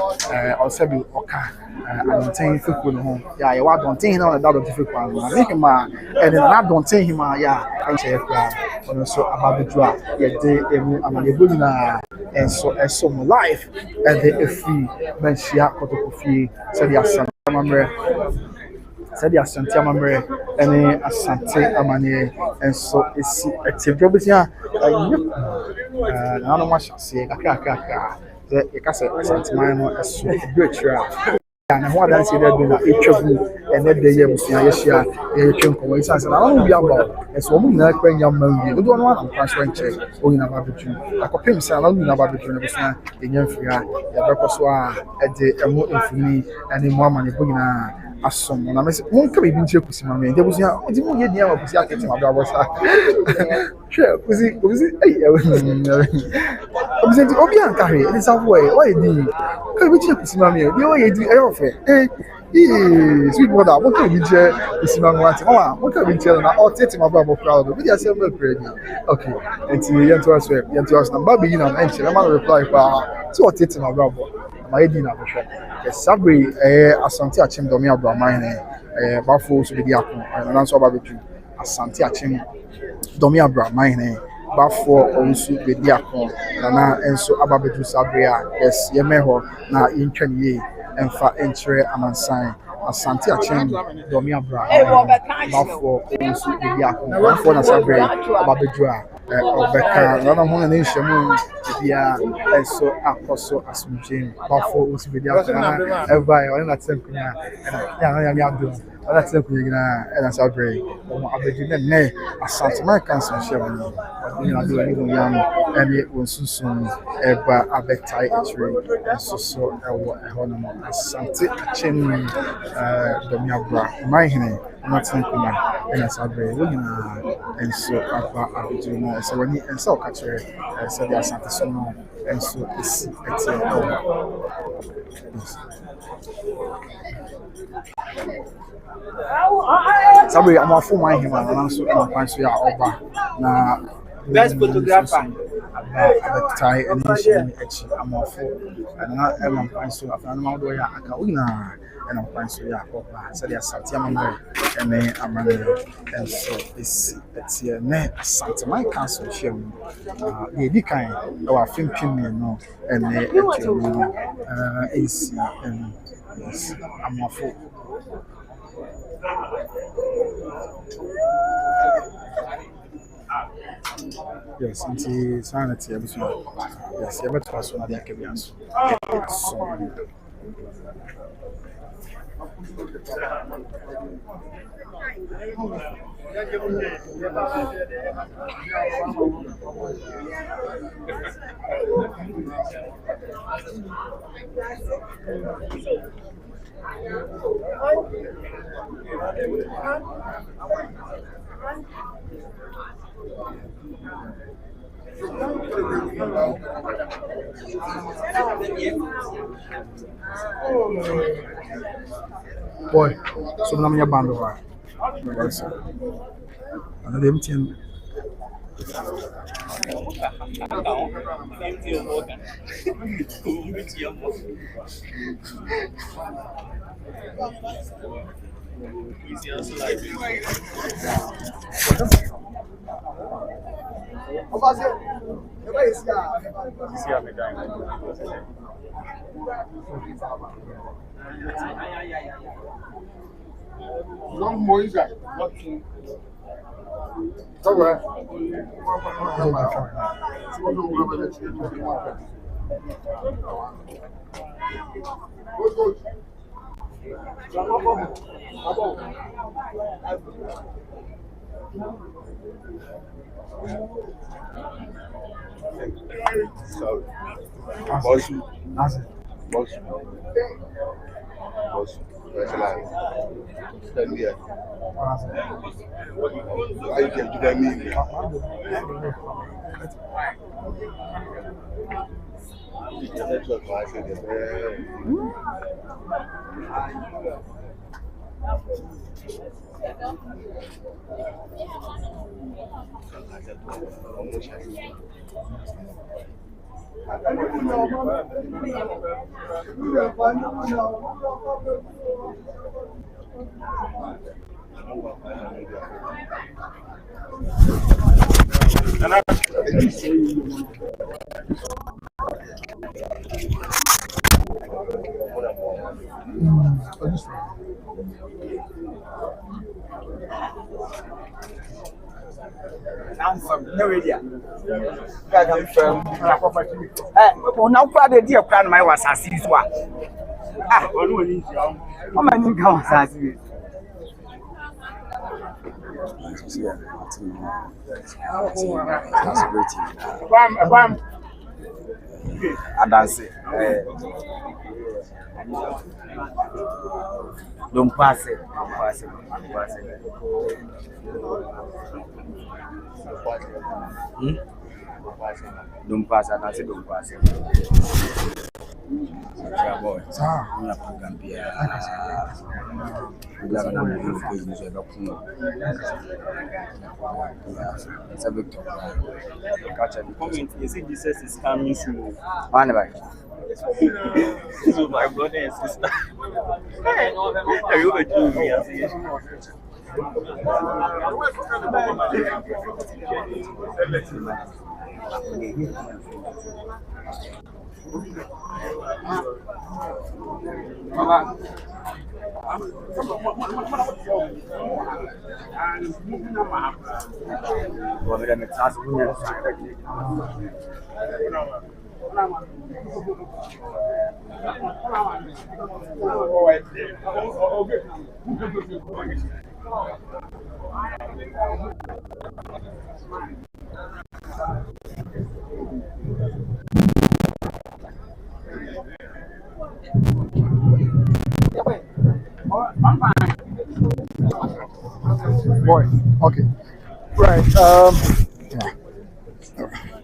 I'll say you okay. I don't think people home. Yeah, I don't think him. I don't think people. I think him. And then I don't think him. Yeah, I say and so about the draw. Yeah, they I'm a good and so my life and the free men she had got to free. Said the Asanteman. Said the Asanteman and Asante and so it's a job. Yeah, I don't know what I say. You can say Asanteman is a great try. And what I see there being a HW and then the year was Yeshia, the Chunko. I said, I don't be about as a woman like when young man, you don't want to pass one check or in a barbecue. I could pay myself in a barbecue in young Fia, the Bakoswa at the Emo for me and in one money putting a song. And I said, won't come even to see my man. There was no idea of the architect. My brother was sure, was it? I'm saying, oh, yeah, carry it is halfway. Why did you come to see my man? You already do it. Sweet mother, what can we share? Is my want, Mama, what can we tell now? Or take my brother proud of. We just say milk ready. Okay, and to you to us, you to us. Number being an entry. I'm gonna reply. So what take my brother? My dinner for sure. Yes, Sabri, Asante Achim Domi Abramine, Bafo so be the apple, and answer about the Asante Achim Domi Abramine. Bafo also be the apple, and so Ababetu Sabria, yes, Yemeho, na Inchanye. And for entry amansan Asante Achim Domi Abra Bafo also the Diakon for na sabre ababedua obeka na ho na nhyiamu bia enso akoso asumjin Bafo also the Diakon everybody na tsemkunya na ya do na tsemkunya na sabre abedu ne Asanteman cancer share ni na do ni yam ene wonsusun eba abetai etri so ewo ehono Asante Achim Domi Abra Mamponghene not thinking and as I very and so abedu no so when and so catch so the Asante so no and so it's Sabri, I'm a full mind him and also I'm so ya over na best photographer. Tie and I'm off and I'm fine so after I'm out there and I'm fine so yeah so there's Asanteman and then I'm and so it's here ne Asanteman council share the kind our thinking no and AC and yes I'm off. Yes, into sanity. Yes, you better also not the Akabians. Boy, so I'm your band over. And them team. So, I'm from Noria. I'm from now, quite dear plan. My was as usual. Ah, how many counts as you? I dance it. Don't pass it. Don't pass it. boy. Sir. Na program bia. That's Program na mo page ni so ba kun. It's a big talk. Catch up. Comment, you see Jesus is coming soon. One by. So my brother and sister. Hey, you were doing me as Boy, okay. Right. Yeah.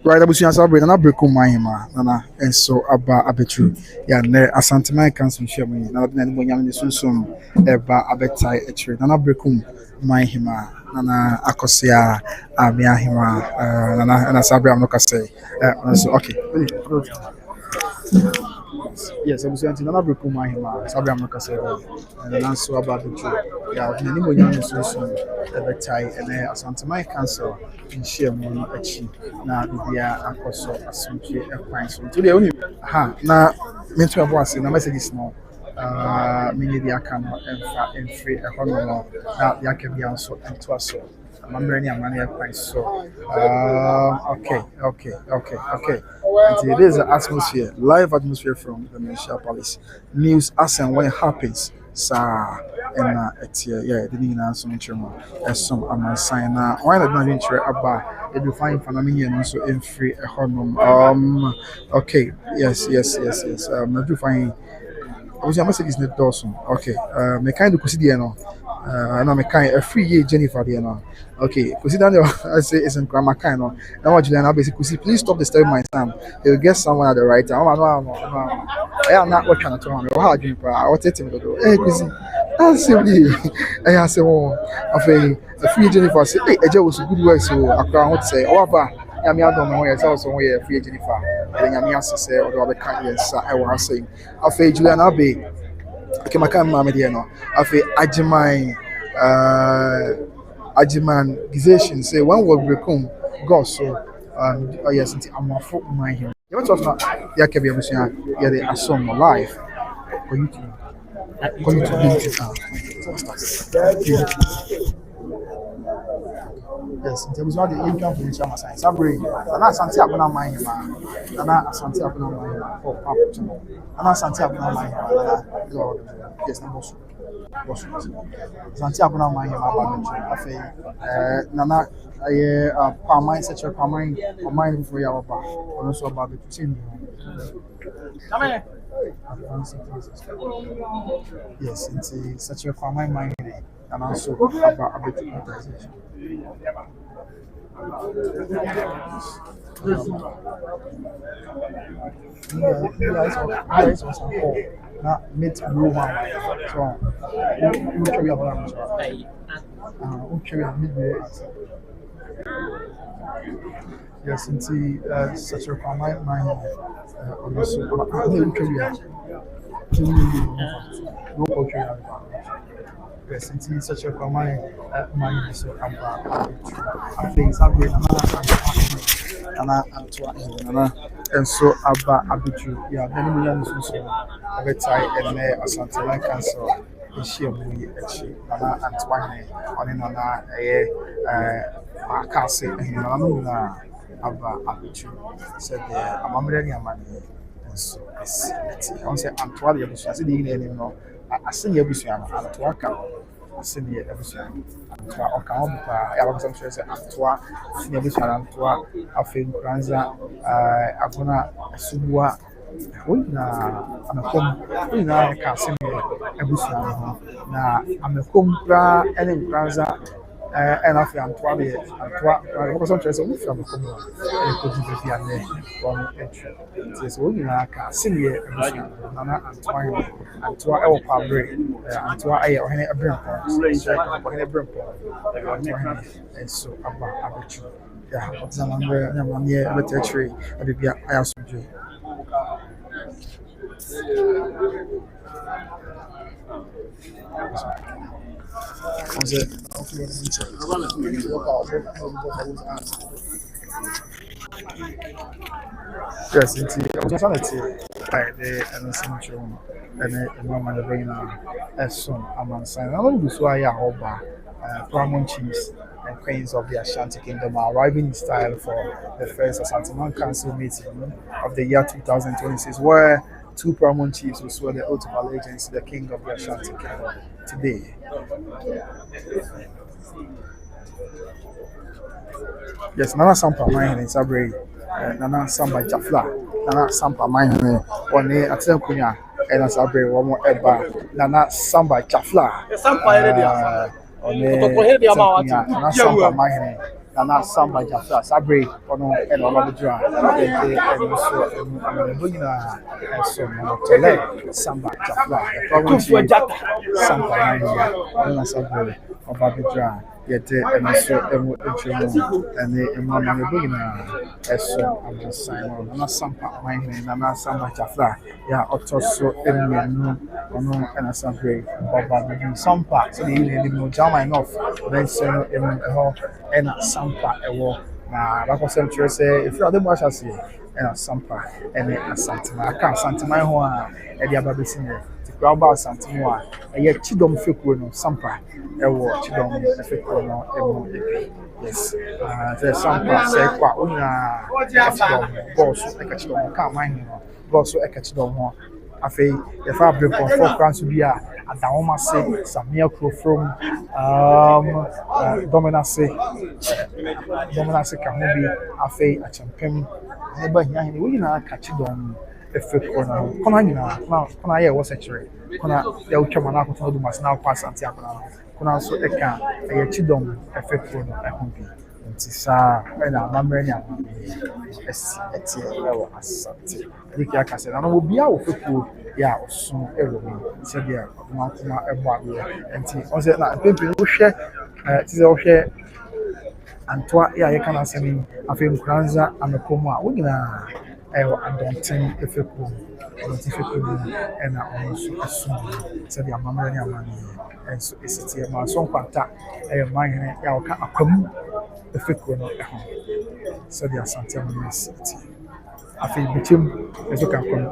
Right, abusuan sabre na break mahima na enso aba abetru ya ne Asanteman council share me na na mo nyam ne sunsun eba abetai etri na break mahima na akosia amia hima na sabre am no kase so okay. Yes, abusuan ti na break mahima sabre am no kase na so aba abetru ya na ni mo nyam ne sunsun ebetai ene Asanteman council share mu achi na bibia akoso asomche ekwan so to dey oni ha na mentu abo ase na messages no mini dia kan no enfree ehono no na dia ka bia so ento aso mamre ni amane ekwan so okay and it is an atmosphere live atmosphere from the Municipal Palace news as and when it happens sa and yeah the nina so nchemo some amansan na why not not intre aba they do find fanami and so in free econom okay yes I do find I was message net Dawson okay me kind of consider no na me kind a free year Jennifer there no okay consider I say it's in grammar kind no now what Julian basically please stop disturbing my son they will get someone at the right time no I am not what kind of time how do you what it me do eh kusi simply I say oh a free Jennifer say hey eje was good work so akra what say oh ba ya me adom no yes also we free Jennifer then ya me asese or do kind yes I was saying afi Julian Abe okay maka mama there no afi agiman say when we become God so oh yes I'm for my him you want to talk ya ke be abusia ya the asom live for YouTube going to build it out. Yes, in terms of the income from Chama Science, I'm bringing Asante Abuna Manhyia, Asante Abuna Manhyia for Papa, Asante Abuna Manhyia, God, yes, I'm also. Asante Abuna Manhyia, Baba, Nana, Pamine, such a Pamine for your bar, or also about the team. Yes, it's such a common mind and also about a bit of organization. It's also not mid blue one. So, who carry about who carry midway. Yes, it's such a common mind. Also, who carry yes, it's such a common mind. So, I think something and so about abitu yeah many millions so every time and Asanteman council issue we actually nana Antoine on in nana akase nana na aba abitu said the amamre ni amani so it's on say Antoine yabusu say the name no asen yabusu Antoine ka asen yabusu Antoine o ka obupa ya ba some say Antoine asen yabusu Antoine afin kranza agona subua na amekom na ka asen yabusu na amekom pra ene kranza and after Antoine, Antoine, was interested with from Como, and could be a name from entry. It is only like a senior Nana Antoine, Antoine El Pabre, Antoine a Brimpon, and so about you. Yeah, what's an near a tree, and be I also do. Yes, I was trying to say, and essential, and a woman the brain as soon among sign. I don't do so. I hope paramount chiefs and queens of the Ashanti Kingdom are arriving in style for the first Asanteman Council meeting of the year 2026, where two paramount chiefs will swear the oath of allegiance to the King of the Ashanti Kingdom today. Yes, Nana Sampa Manhyia in Sabri, Nana Samba Jafla, Nana Sampa Manhyia, one day at Kunya, and Sabri, one more Eba, Nana Samba Jafla, Nana Sampa Manhyia, Nana Samba Jafla, Sabri, one and all of the dry, and so Alleg, Samba Jafla, Sampa Manhyia, Nana Sabri, or Babidra. Yet and also and the Mamma Esso and Simon, and Sampa Manhyia, and Samba Jafla, yeah, Otoso, and a Sabre, Baba, Sampa, so the evening, Jama enough, then send and Sampa a war. Now, like I said, say, if you are the boss, I see, and a Sampa, and a Asanteman, I can't Asanteman, and the other senior. Graba Asanteman, and yet Chidom Fikuno, Sampa, a war, Chidom Fikuno, yes. The Sampa say, Una, boss, a catch them, can't mind him, boss, a catch them. I feel if I bring on 4 crowns to be a Daoma say, some meal crew from Dominace Kamubi, I feel a champion, never hear we now catch them. Effect corner. Kona here was actually. Kona ya uchama na kutoka do mas na kwa Santiago na. Kona so eka ya chidom effect corner ehombi. Nti sa na mamre ni amami. Eti ewo Asante. Diki aka se na no obi a ofeku ya osun ewo mi. Se dia kuma ebo abe. Nti on se na pempe wo hwe ti se wo hwe Antoa ya ye kana se ni afem kranza amekomu a wo nyina adulting effective, and also assume said the Mamma and so it's a man, some contact a mine, a come effective, said the Asanteman city. I feel between as you can come.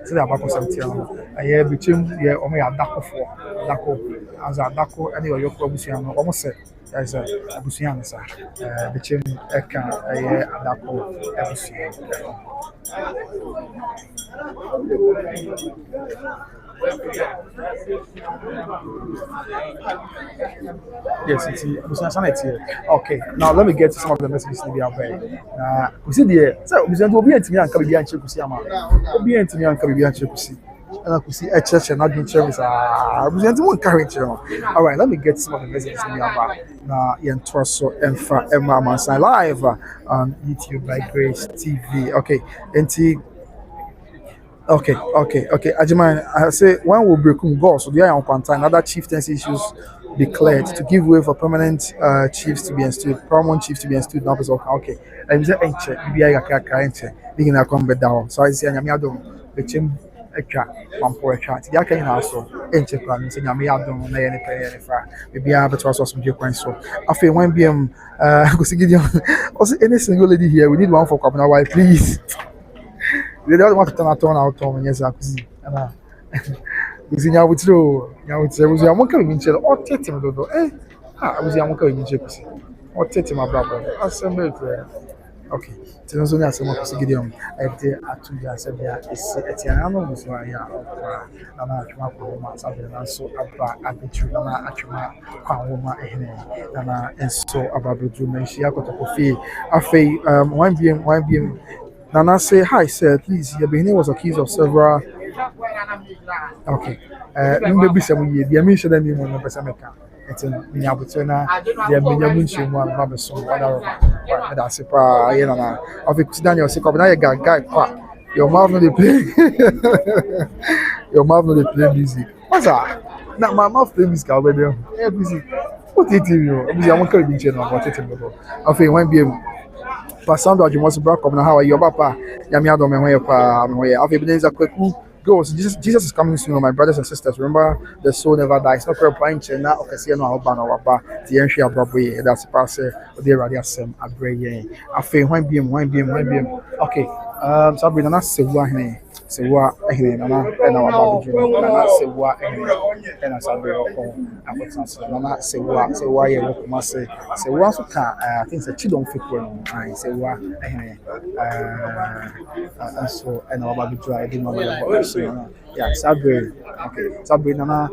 So the Abaco Santiago, I hear between the only a Daco for Daco as a Daco, and your Probusiano almost said. As a Busian, sir, between Eka, a Daco, yes, it's Asante. Okay, now let me get to some of the messages to be aware. We see the so we will be at me and Kabi and Chekusiyama. We'll be at me and Kabi and Chekusi. And I could see a church and not doing service. I was going to encourage you. All right, let me get some of the messages to be aware. Now, Ian Torso and Emma Mansai live on YouTube by Grace TV. Okay, NT. Okay. Ajiman, I say when we break goals, so they are on contact. Other chieftaincy issues declared to give way for permanent chiefs to be installed, paramount chiefs to be installed. Now, okay. And the enche, BBI enche, beginning to come down. So I say, I'm the team. Mampo chat. Ya can also enche plan. Say, I'm yadon na any player for. Maybe I better also some different. So after when BM, go see Gideon. Also, any single lady here, we need one for couple now, please. They don't want to turn out on yes, I see. Usinya withdraw. We are working in Chile or Tetim. I was young working in Chile. Or Tetim, my brother. Assemble. Okay. Tenzo ni asema kusigidium. Ete atuja sebia ese etiano muswa ya na atuma ko ma sabe na so aba abitu na atuma kwa woma ehne na enso ababedu menshi akotokofi afei 1 Nana say hi sir, please. Your beginning was accused of several. Okay. Maybe some year. The mission then you want to It's in Minabutuna, the Minamunchi one, Mabba Son, and that's a of it. Daniel Sikobana guy, your mouth no dey play, your mouth no dey play music. What's that? Now my mouth play music over there. Music. What did you? I'm not going to be general, but it's a I think when be passando de mostro bra como na how you papa ya me adome ho pa me ho after evidence akwaku goes Jesus is coming soon my brothers and sisters remember the soul never dies no prayer point na okese no aba na waba ti enhwe abrabo ye that's pass the radio asem abre ye after when be okay Sabrina na sewa ehne na waba bi na sewa ehne na Sabrina ko akotanso na sewa ye wo kuma sewa so ka I think say chidon fikwo no ai sewa ehne so and waba bi try di no yeah Sabrina okay Sabrina na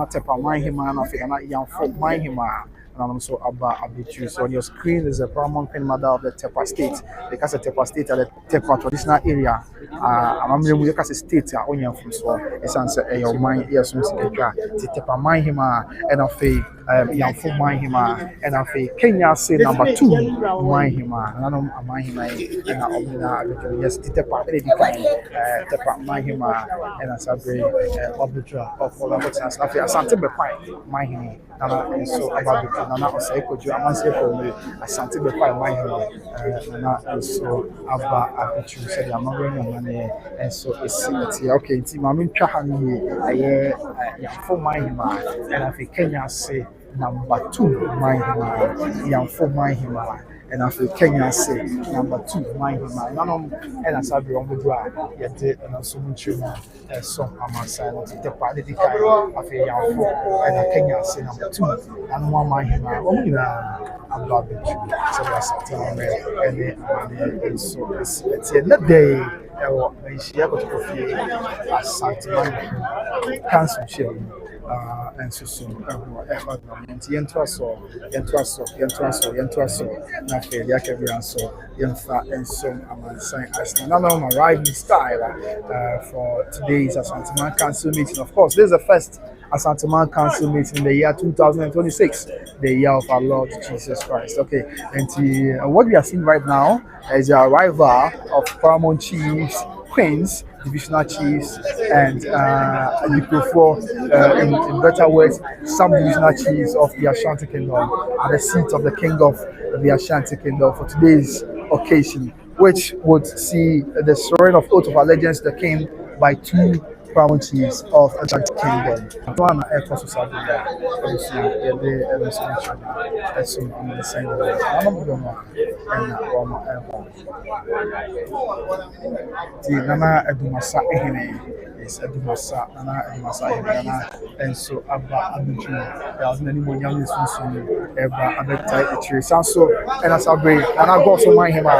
tepa man hima na fi na yan fo man hima and also about Abichu. So on your screen is a paramount pin mother of the Tepa state. Because the Tepa state are the Tepa traditional area. I'm going to state on your from so it's answer your mind yes Tepa mine him and of a young full mine him and of a Kenya say number 2 mine him and I'm mine him and yes Tepa Tepa mine him and as I say Obitra of all of what's Asante be fine mine him and so about Nana Oseko, Juansamanhene for Asante be quite my Nana and so Abba Abichu said I'm not going on money and so it's okay. It's Mamin Chahani, for my and I think Kenya say number 2 my young for my and after Kenya say number 2 my and as I be on the drive yet and also some amount silent the party after young and Kenya say number 2 and one my I'm loving you so that's and so it's another day she able to coffee Asanteman cancel sharing and so yentraso na fe ya ke bi anso yenfa ensom amansan as na my arriving style for today's Asanteman council meeting. Of course this is the first Asanteman council meeting in the year 2026, the year of our Lord Jesus Christ. Okay, and what we are seeing right now is the arrival of paramount chiefs, queens, divisional chiefs, and in better words, some divisional chiefs of the Ashanti Kingdom at the seat of the king of the Ashanti Kingdom for today's occasion, which would see the swearing of oath of allegiance that came by 2 paramount chiefs of Ashanti Kingdom. One Air Force Society, Nana Edumasa Ehene is Edumasa, Nana Edumasa Ehene, and so Abba Abichu, there was many more young Sunsun, Eba Abeta, Tree Sanso, and as I bring, and I go so my hima,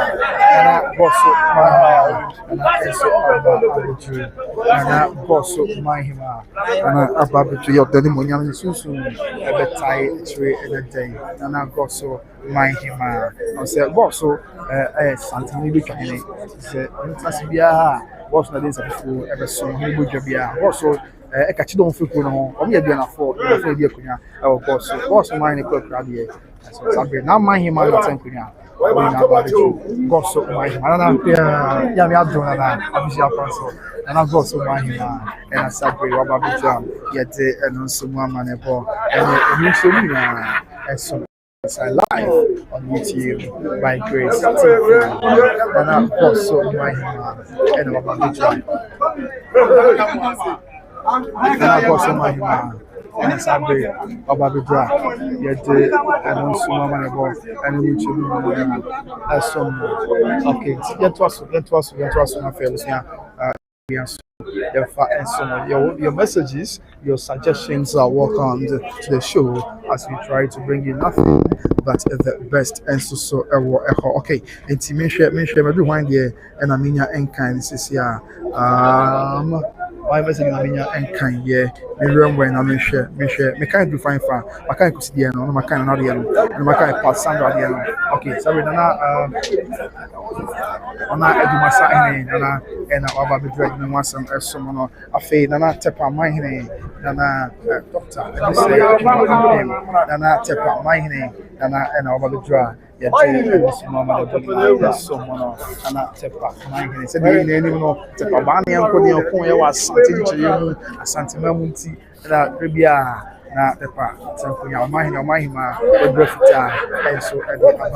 and I go so my hima, and I so Abba Abichu, and I go so my hima, and I Abba Abichu, your Denimonian Sunsun, Ebeta, Tree, and a day, and I go so my hima, I said, go so. Something we can say, what's not this before ever so many Bujabia. Also, a catch don't feel no, or me a dinner for the idea, our boss, mine a quick radio. Now, my him, I don't think we are. Got so my Yamia, official council, and I got so my and I said, Robert Jam, yet, and also one man, and you should be and so. Live on YouTube by Grace TV, and I've also my and I'm about to join. And I've also my and it's about the drive. Yet, and also my boy and YouTube as some okay. Get to us, my fellows here. And so your messages, your suggestions are welcome to the show as we try to bring you nothing but the best. And so okay. And to make sure everyone there and I mean and kind this is my message in Armenia and kind me run when I me share me kind to find far I can't see the no my kind not the and my kind pass Sandra the Okay, sorry, Nana, Nana Edumasahene, Nana, and our drag me once some someone a fade, Nana Tepa Mahine, Nana Doctor, and say, Nana Tepa Mahine, Nana, and our draw. Yeah, Mama, someone, Nana Tepa Mahine, said, you know, Tepa Bani, and put your point, was something to you, Asanteman, that Ribia. Na pepa tempo ya mahima ebrefita enso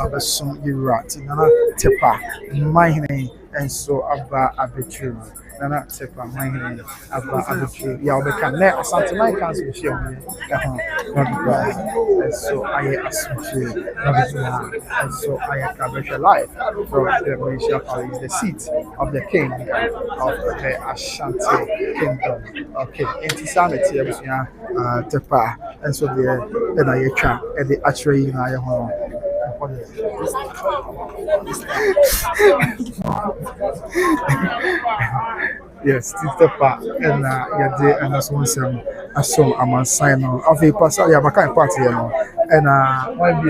aba som yirat na tepa mahine enso aba abetru na tepa mahine aba abetru ya obeka na Asanteman kan so share mu enso aye asuje enso aye kabesha life from the Malaysia Palace, the seat of the king of the Asante kingdom. Okay, insanity ya tepa and so the and I trap at the archery in our home. Yes, tepa and yeah, and as one some as some I'm a sign of a pastor. Yeah, my kind party, you know, and 1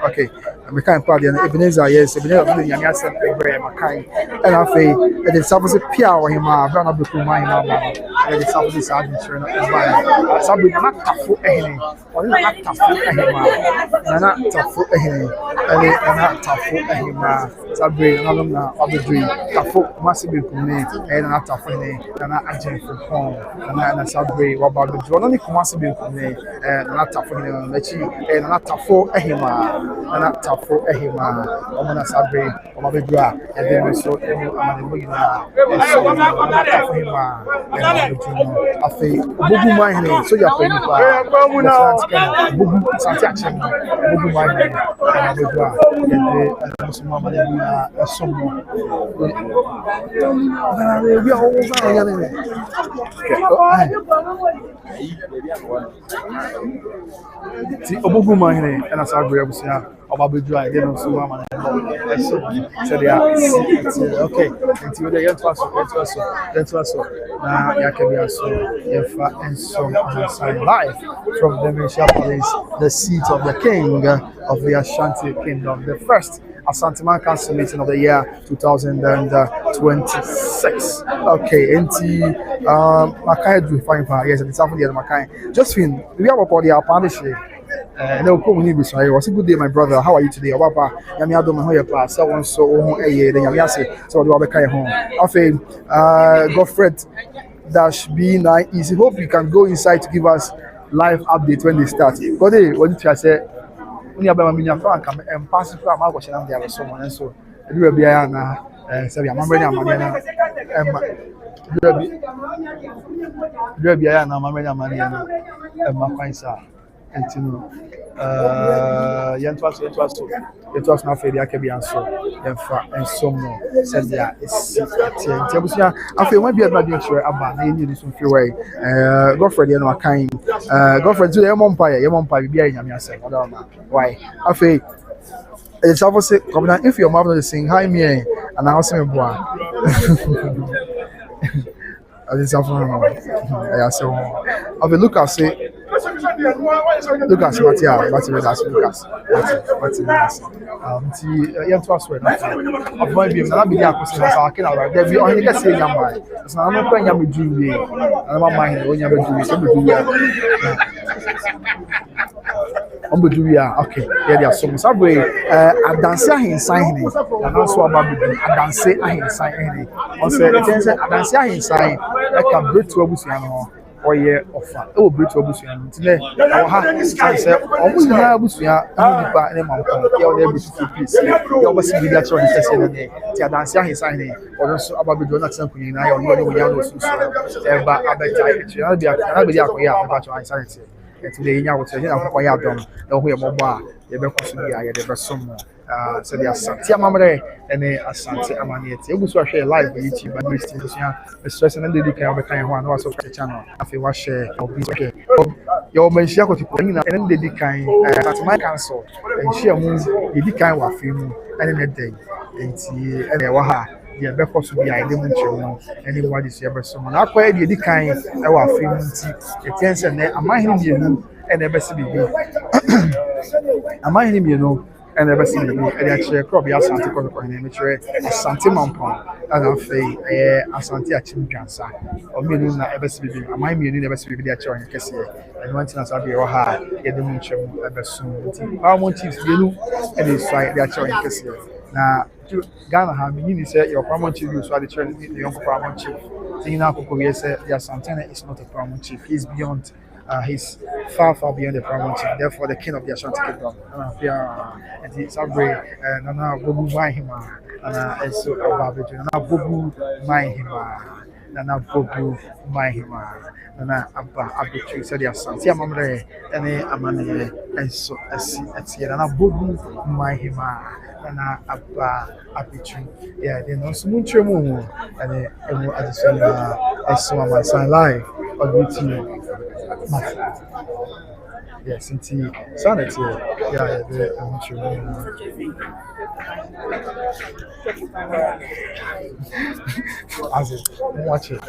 okay. I'm kind party and Ebenezer, yes, Ebenezer, young ass and my kind, and I say, and it's supposed to pia or him, run up the mine, and it's supposed to say, somebody not tough for any, or not tough for any, and not tough for any, and not tough for any, Sabri, and I'm not of the dream, tough for massive community, and not tough for any, and not agent from home, and not Sabri, what about the drone, only massive community, and not tough for any, and not tough for any, and not tough for any, Omana Sabri, Omabidra, and then we saw any Amanimina, and so not tough for him, and I think Bugu Mine, so you're paying Bugu Santaction, Bugu Mine, and Abidra, and some Mamma, some we are see Obugu Mine, and as I agree, Abidra, again, some Mamma, so they are okay, until the end was now Yakabia so and so life from the Malaysia Palace, the seat of the king of the Ashanti kingdom, the first Asanteman Council meeting of the year 2026. Okay, Makai do fine for yes, it's after the Makai. Josephine, we have a body our partnership. No, it was a good day, my brother. How are you today? Papa, Yami Adom and Hoya, so on so the Yamiasi, so do I home. Okay, Godfred dash B9 easy. Hope you can go inside to give us live update when they start. But what did I say? When you have a million franc and pass it from our question, there was someone and so it will be a Sabia Mamma, money and Macaisa. It was not fair. Can be answered and some more. Said there is I feel might be a sure about this way. Godfrey, you know, kind Godfrey to your umpire, be a why? I feel it's obviously if your mother is saying hi me and I'll say boy. I just have I will look and say Lucas, Matia, Lucas, yeah, to us, of my being, I'll be there be only get saying, it's not no point I'm doing, and my mind when you're doing something. Okay, yeah, there are some subway. A dancer in signing, and also about a dancer in signing. Also, a dancer in sign, like a break to a busiano. Or yeah, offer. Oh, Brito Busian. Today, our heart said, almost now, Busia, and a month. You're able to peace. You always see that you're the day. Dancer is signing, or also about the Jonathan Queen. I already we are also but I bet I'll be about your anxiety. Today, I was saying, I'm quite done. No, we are mobile. The best was some. So the Asante Mamre and the Asantehene. You will share live with YouTube and Christian. Stress and the kind of kind one also the channel. If you watch share, your mention to put in and the kind at my council and share moon, the kind of film and a day. And a waha. The breakfast will be identical. Anyone is ever someone. I quite the kind of film. It turns and I mind you and the best be. I mind him, you know. ɛna ɛbɛsi ne bi ɛde akyerɛ kɔ bi Asante kɔkɔhene ne kyerɛ Asante Mampong ɛna afei ɛyɛ Asante akyem dwansa ɔmmienu na ɛbɛsi bibi aman mmienu na ɛbɛsi bibi de akyerɛ ɔhene kɛseɛ ɛno nti na saa deɛ ɛwɔ ha a yɛde mu nkyɛn mu ɛbɛso nti Paramount Chiefs mmienu ɛna esua de akyerɛ ɔhene kɛseɛ na Ghana ha menyini sɛ yɛ Paramount Chief bi so ade kyerɛ ne yɔnko Paramount Chief saying that the Asantehene is not a paramount chief. He's beyond, he's far beyond the paramount chief. Therefore, the king of the Ashanti kingdom. And it's a great, Nana Bobu Mahima, and so about Nana Bobu Mahima, Nana Bobu Mahima, Nana Abba Abitu, said the Asante Mamre, and Amane, and so as Nana Bobu Mahima. Na Abba Abitu, yeah, they know some much more, and I just said, I saw my son live on YouTube. Yes, indeed, sanity, yeah, I'm sure. As it, watch it.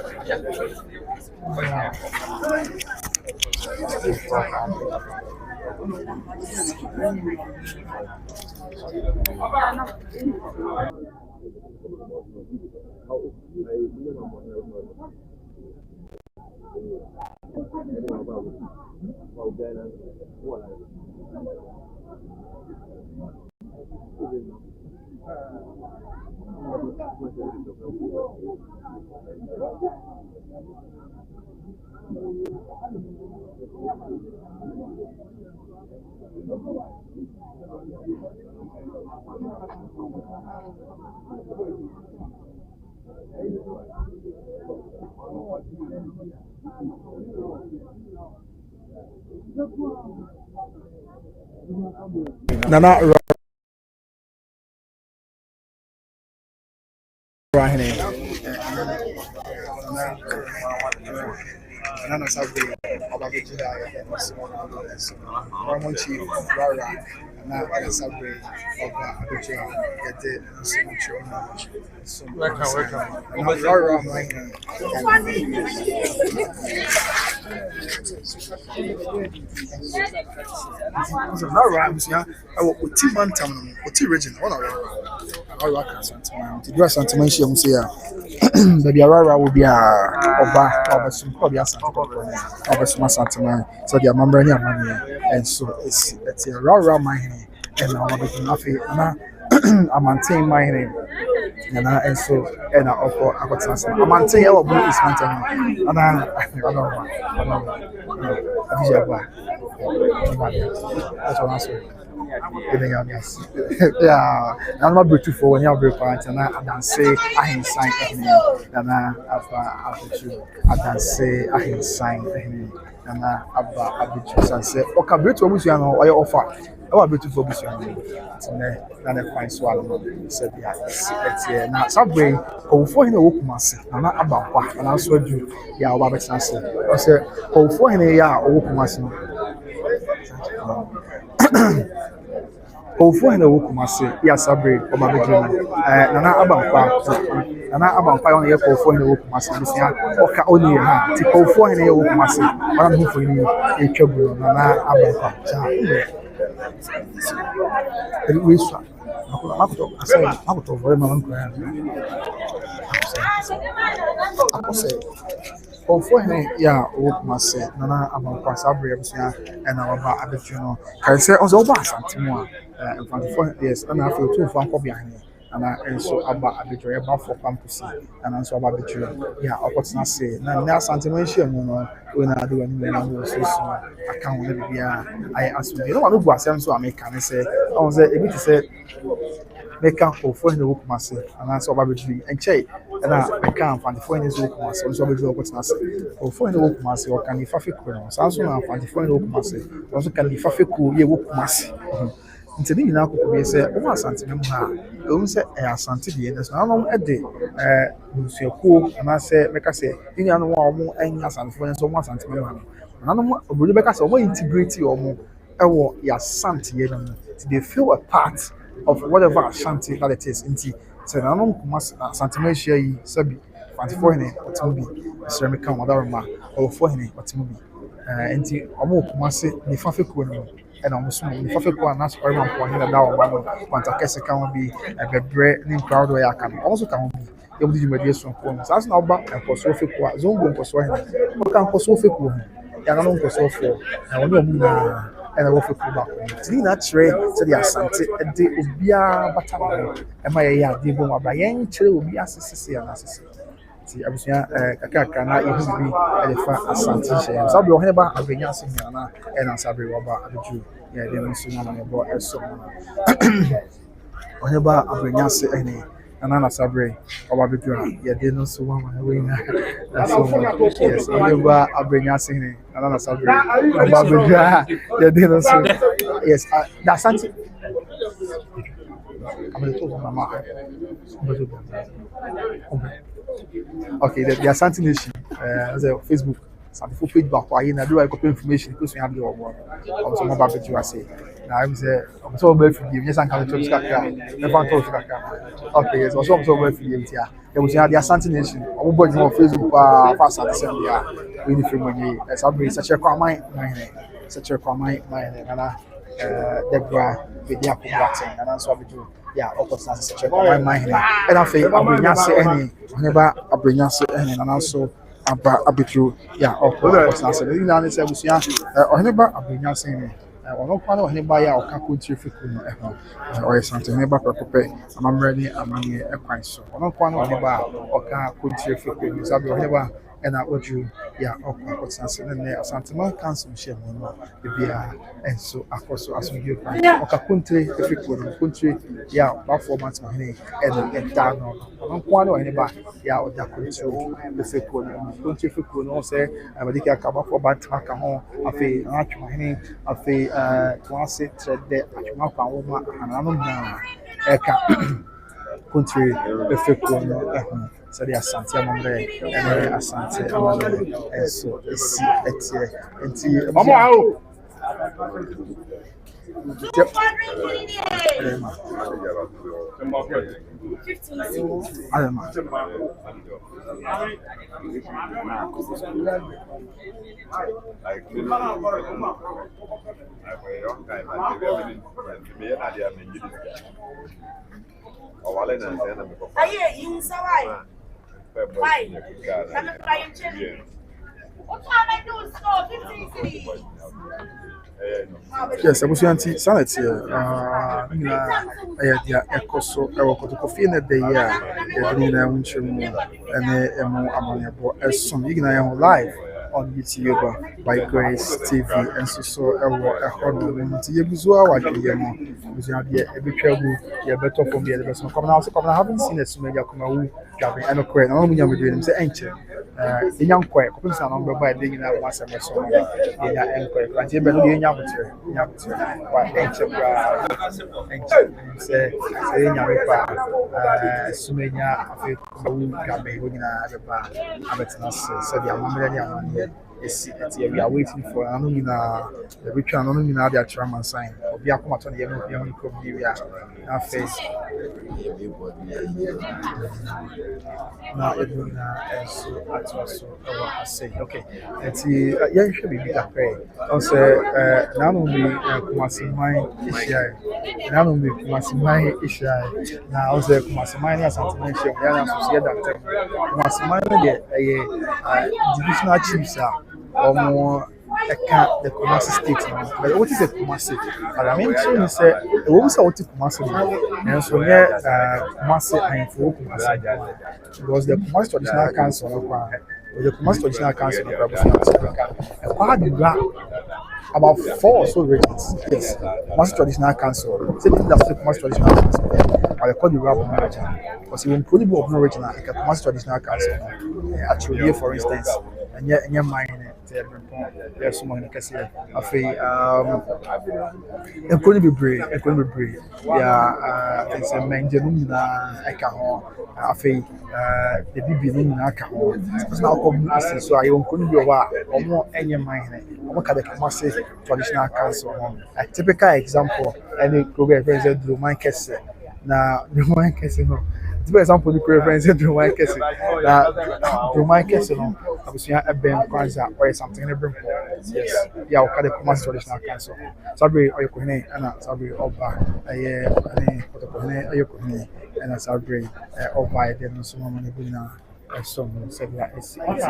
Nana Rahine Nana Sabi Ababijida Paramount Chief Rara Nana Sabi of Abijida Yete welcome Rara Rara Oti Mantam Oti region one Rara Asanteman to do Asanteman she say baby Rara will be Oba some probably Asanteman so the member and so it's a Rara Manhyia and I maintain my name and so and I got something I maintain our blue is maintain and I don't that's what I say. Yeah, I'm not beautiful when you're very quiet, and I don't say I ain't sign any, and I say I ain't sign any, and I say, okay, beautiful, we know what you offer. Oh, beautiful, we know. And I find swallow. Said, yeah, it's here now. Subway, oh, for him, a walk mass, and not about what, and I swear you, yeah, what I said, I said, oh, for him, yeah, walk mass. Ofo na wo kuma se ya sabre o ba beje nana abampa on ye ofo na wo kuma se bisia oka oni ha ti ofo na ye wo kuma se ora no fo ni e twabu nana abampa cha we swa makoto asa makoto vore mama nkra akose ofo hene ya wo kuma se nana abampa sabre bisia na wa ba abeju no kai se o zo ba asante mu a in fact, yes, and I feel too far behind me. And so about a bit about for campus, and so about the yeah, opportunity say. Now, Asanteman when I do anything, I will so I can't be I ask you, know, I don't go so I make can say, I was a bit to say, make up for the work massive, and I saw about the and check, and I can't find the foreign work massive, so I will do opportunity or for the work massive, or can if I feel cool, so I find the foreign work massive, also can if I feel cool, you work massive. Nti ni nyina akoko bi sɛ o Asante mu ha o mu sɛ Asante bi na so anom de busuakuo na sɛ meka sɛ nyina no a ɔmo anya Asante fo nso ɔmo Asante mu ha no nanom oburu bɛka sɛ ɔmo integrate ɔmo ɛwɔ ya Asante yɛ no they feel a part of whatever Asante that it is nti sɛ nanom kuma Asante mu ahyia yi sabi Asante ne ɔtemo bi sɛ meka ɔmo daroma ɔfo ne ɔtemo bi nti ɔmo kuma sɛ nifa fekuo no and almost if I go and ask for Mamponghene that one want a case can be a bread name crowd where I can also can be able to do some poems. As now back and for Sophie Zongo for Swahili. What can for Sophie Yananon for Sophie and one and I will feel back. Tina Trey said the Asante a day will be a battle. Am I a young Dibo by young chill will be assisted and assisted. See, I was a cana, it will be a fat Asante. So I'll be on about a Vinyasa and I'll say about the Jew. Yeah, they don't see none about a song. Whenever I bring us any, and I'm a sabre or a drum, yeah, they don't see one wing. That's all. Yes, whenever I bring us any, and I'm a sabre about the drum, yeah, they don't see. Yes, that's something. I'm going to talk about my okay, the Asantehene as a Facebook. Some people page back why I do I copy information because we have the one. Also, my baby to say. Now I'm say I'm so bad for you. Yes, I'm coming to Scaka. Never told Scaka. Okay, yes, also I'm so bad for you. Yeah, there was the Asantehene. I'm going on Facebook fast at the same year. We need from you. As I bring such a crime, such a crime, and Deborah with the apple waxing, and that's what we do. Yeah, opposite such a crime, and I think I bring us any whenever I bring us any, and also. Abitu, yeah, of course, I said, you know, I said, or never Abinya saying, or no one or anybody or Kaku Trifiku or something, never prepared. I'm ready, I'm ready, a quite so. Or no one or anybody or Kaku Trifiku, Sabi or never, and I would you, yeah, or what's answering there, Asanteman Council, share the beer, and so, of course, as we give, or Kakunti, if you could, country, yeah, about 4 months, and down on one or anybody, yeah, or that could show the fake one. If you could say, I would take a cover for Bantamaka home, a fee, a fee, once it there, and I'm not country, the fake one. So the Asanteman and Asante, and so it's Mama. Yes, I was anti sanity. A coso, a coffee in a day, and as some ignorant live on YouTube by Grace TV, and so a horror to Yabuzua, what you have every trouble, you're better from the other person. I haven't seen a Sumaya Kumawu, and a quaint, and I'm doing the ancient. The young quack, who's a number by being that once a person, and quack, but you've been doing young ancient, say, Sumaya, I feel Gabi, when I bet us, said the Amanda. We are waiting for the ritual anonymous their trauma sign. We are coming to the end of the year. Now, face now, I say, okay, and see, yeah, you should be that way. Also, now only Kumasimai issue, now only Kumasimai issue, now also Kumasimai as Antonio, that Kumasimai, a divisional chiefs are. Or more the Kumasi state. But what is a Kumasi? I mean, you say the woman saw what Kumasi and so yeah, Kumasi and for Kumasi because the Kumasi traditional council, the Kumasi traditional council, about 4 or so regions. Yes, Kumasi traditional council. Say that's the Kumasi traditional council. I call the rap manager because even probably of no regional, like a Kumasi traditional council. Actually, for instance, and yeah, mine. There's someone can say, I feel, I'm going to be brave. Yeah, it's a man, I can't. I feel the BB in alcohol. It's now community, so I won't be aware or more any mind. I'm not going to say traditional council. A typical example, any program president, do my case. Now, the one case, for example, the reference to my case, that to my case, I was here at Ben Kwanzaa or something in the yes, yeah, I'll cut the commerce traditional council. Sabri or Yokone, and Sabri Oba, a year, a Yokone, and a Sabri Oba, then so many Buna. So said that it's and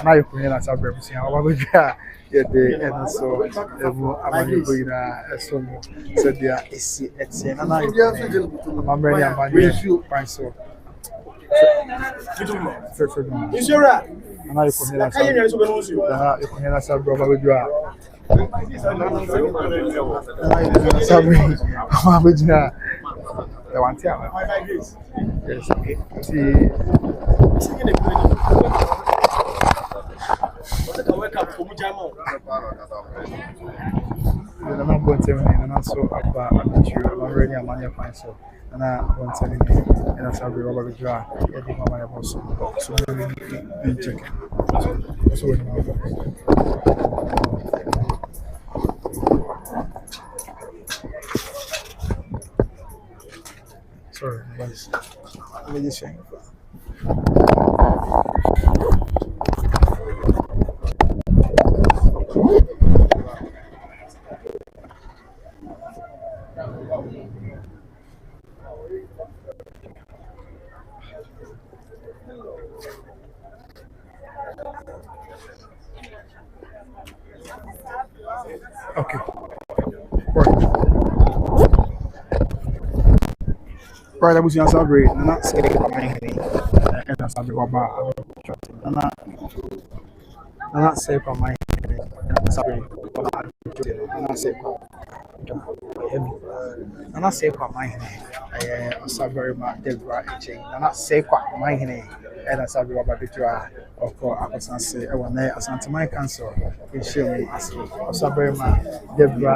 I couldn't as a represent our yeah, and so I'm going to said there is it's and I'm ready. I'm ready. Fine, so and I couldn't as a brother with you. The one time. Yes, okay. See. I'm not going to tell you, and also about I'm already a man fine, so and I won't tell you, and that's how we rubber with dry. I think my boss, so we check. So sorry, guys. Let me just say. Okay. Right, I was in Sabri, and not say Mamponghene, and that's Sabri Waba, and not say Mamponghene, and Sabri Waba, and not say and I say Mamponghene, Sabri Debra, and not say Mamponghene, and Sabri Waba Bitra, or Asanse, I want to Asanteman Council, in Shilling, Sabri Debra,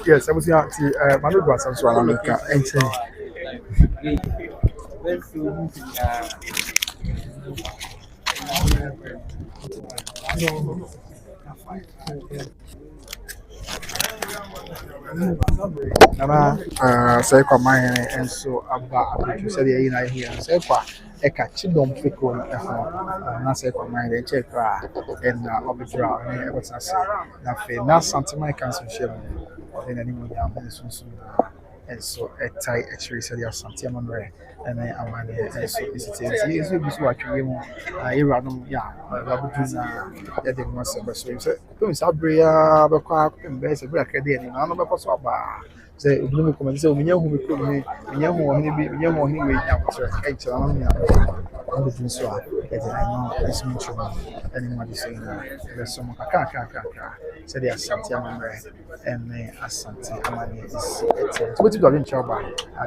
yes, I was here to my little son, so I'm Nana, say, come mine, and so about you said, yeah, here, say, a catch don't pick on not say, come mine, and check, and obviously, I was not saying, nothing, not something my council share, or in any way, soon. And so a tie actually said your Asanteman and I'm and so it's what you random, yeah, I didn't want to say, don't Sabria, Bacquac, and there's a black idea, and I'm about to buy. Say, you come and say, we know who we could be, we know who anyway, I'm the prince, I know it's mutual, anyone is saying that there's some kaka, said the Asanteman and Asante is what you doing, Chaba?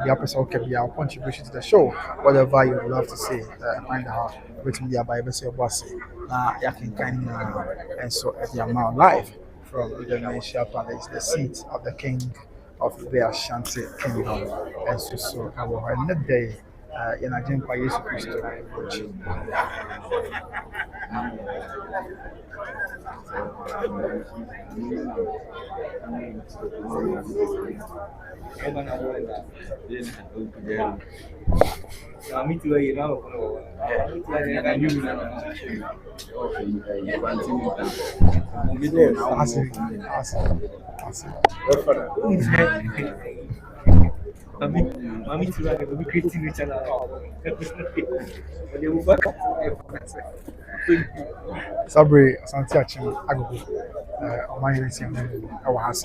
The episode can be our contribution to the show, whatever you would love to say, find out which media Bible say bossy. I can kind and so at the amount life from the Nation Palace, the seat of the king of the Asante kingdom, and so I will end the day in a gym by Jesus Christ. Me too, you know. Mami too, I will be creating each other. Sabri, Asante Achim, Agogo, or my name, our house,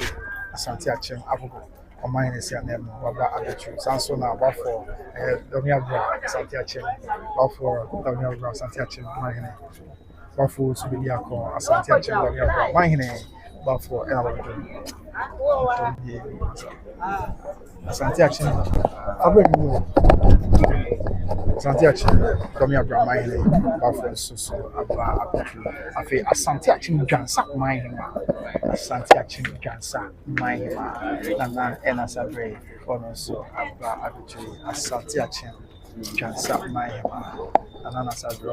Asante Achim, Agogo, or my name, Baba Abitu, Sanso now, Buffalo, Domia Bra, Asante Achim, Buffalo, Domia Bra, Asante Achim, my name, Buffalo, Subidiako, Asante Achim, Domia Bra, my name, Buffalo, and our Asante Achim, Asante from your Brahmine, Buffalo, so about Asante Jansa, my Asante Jansa, my Nana, and Asabre, also about Asante Jansa, my Nana Sabre,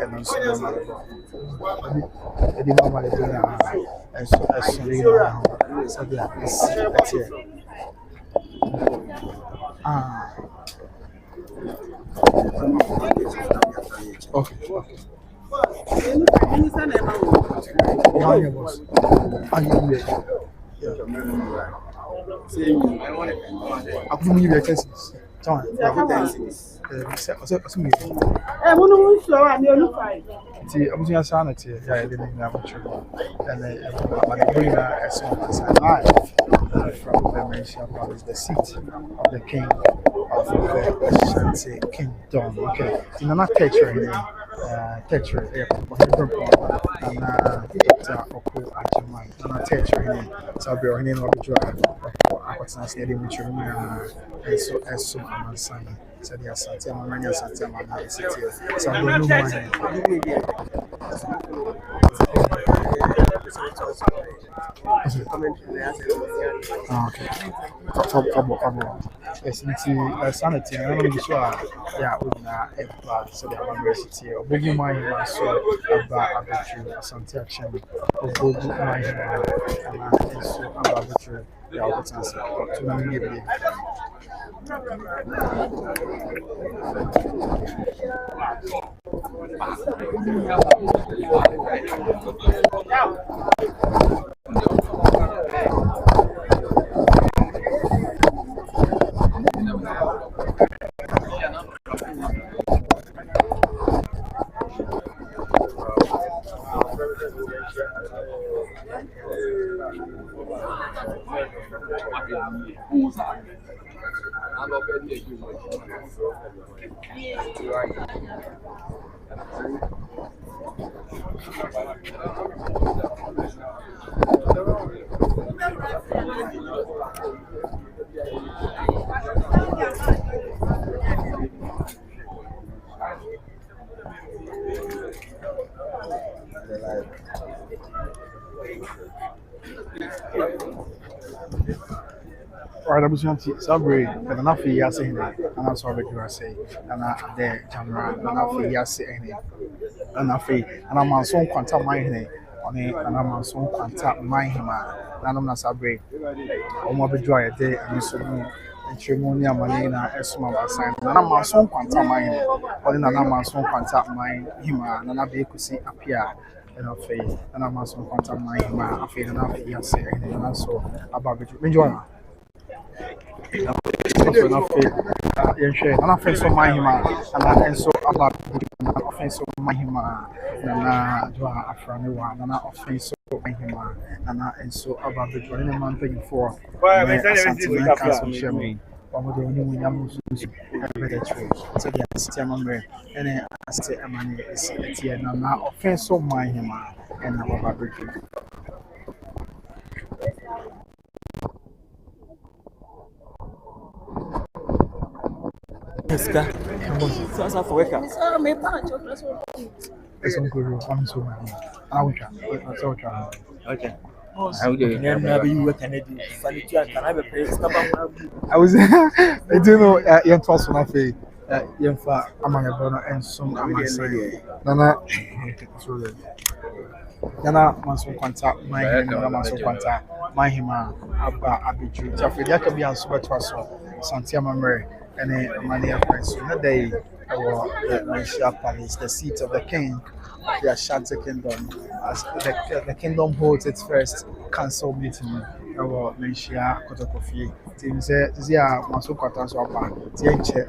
and also the normal as so that's it. Ah, okay. Yeah, yeah, boss. Ah, yeah. Aku mu yibi exercise. Tawon. Asu mi. Mo no mo so wa ni olufai. Ti abusu ya sa na ti ya ile ni na mucho. And from the Malaysia Palace, the seat of the king of the Asante kingdom. Okay. In another texture, and Oko Ajaman, and texture, so be on in order to Aquasan Stadium, which and so as soon as sign. So the Asanteman, Asanteman, city. So okay. Yes, it's sanity. I don't know sure. Yeah, we na so the university. Obogu my so about arbitrary Asante action. Obogu my and so about arbitrary. Yeah, what's answer. So let me give you. Alright, I was going to celebrate, but enough for you saying that, and I'm sorry to say, and I there, camera, and I feel you saying it, and I feel, and I'm on some contact my hand on it, and I'm on some contact my hand, and I'm not celebrate. I'm going to be dry a day, and so and Trimonia Malena, Esma, sign, and I'm on some contact my hand, or in I'm on some contact my him, and I be able to see appear. And I feel, and I'm on some contact my him, I feel, and I feel you saying, and also about it. Enjoy. An offense of my and so about an offense of my and Dua Afraniwa, and an offense of my and so about the joining month for Asanteman Council Chairman. One of the only Yamus so the Asanteman and then Asanteman is here now offense of my and about the Sasa for worker. So me pa chocolate. It's on good. I'm so many. I will try. Okay. How do you I was. I do know. Young first one of a young fat among a bono and some among say. Nana. Nana must contact my Nana must contact my hima about Abiju. Jeffrey, that could be on super trust. Santiago Mary and a money of friends. So they the Malaysia Palace, the seat of the king of the Asante kingdom. As the kingdom holds its first council meeting. Our Malaysia Kotokofi. Team said, "Zia Masu Kwatan Swaba, Tienche,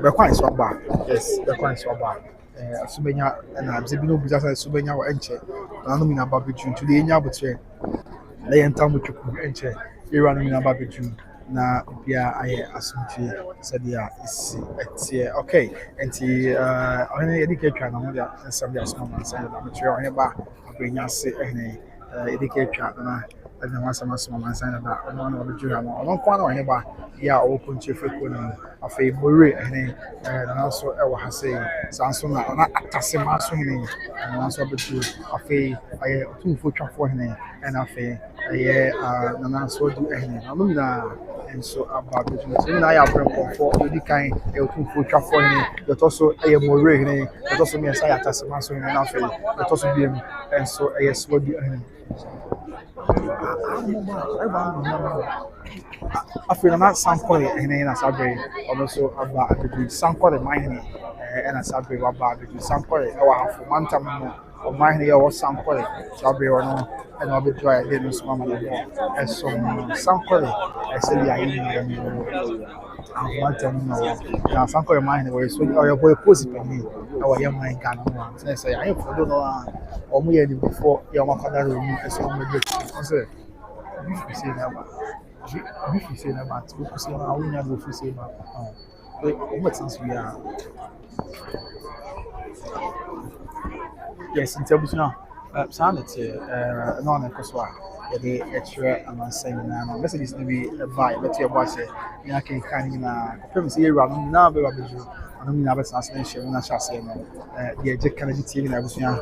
the Kwan Swaba, yes, the Kwan Swaba." Subenya and Zibino Buza Subenya or Enche, Anumina Babichu, to the Enya Butre, Lay and Tamuchu Enche, Iranina Babichu. Na bia aye asumtwe sadia isi etie okay enti ohene edike twa na ho dia nsam dia asoma man say na metwe ohene ba abrenya se ehne educate na and then once I'm small man sign that no no be jura no no kwa na he ba ya o kunche feko na afei bore ene na so e wo ha sei sanso na na atase ma so hene na so be tu afei aye tu fo twafo hene and afei aye na so du hene na no na and so about the so na ya brem for edi kan e tu fo twafo hene that also aye bore hene that also me say atase ma so hene na afei that also be and so aye so du hene after na sankore ene na sabre also aba adedu sankore mine na sabre wa ba adedu sankore e wa hafo mantam no o mine ya wo sankore sabre ono e na obi try dey no so mama dey e so sankore e se ya yi ni mantam no na sankore mine we so o yo boy post pe ni e wa ya mine kan no say I for do no o mu ye ni before ya makada ro mu e so mo dey say you say na we say na but we say na we never we say na what things we are yes in terms now sanity no na koswa ya dey extra amansan na no message is be buy let your boy say ya kan na pem say you no na be ba beju anu na be sanse na share na share no the je kan TV na busua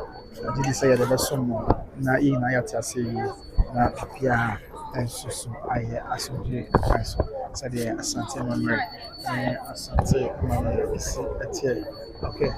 did say the best some na e na ya tiase na pia and so I Asante so the Asanteman Asanteman is here okay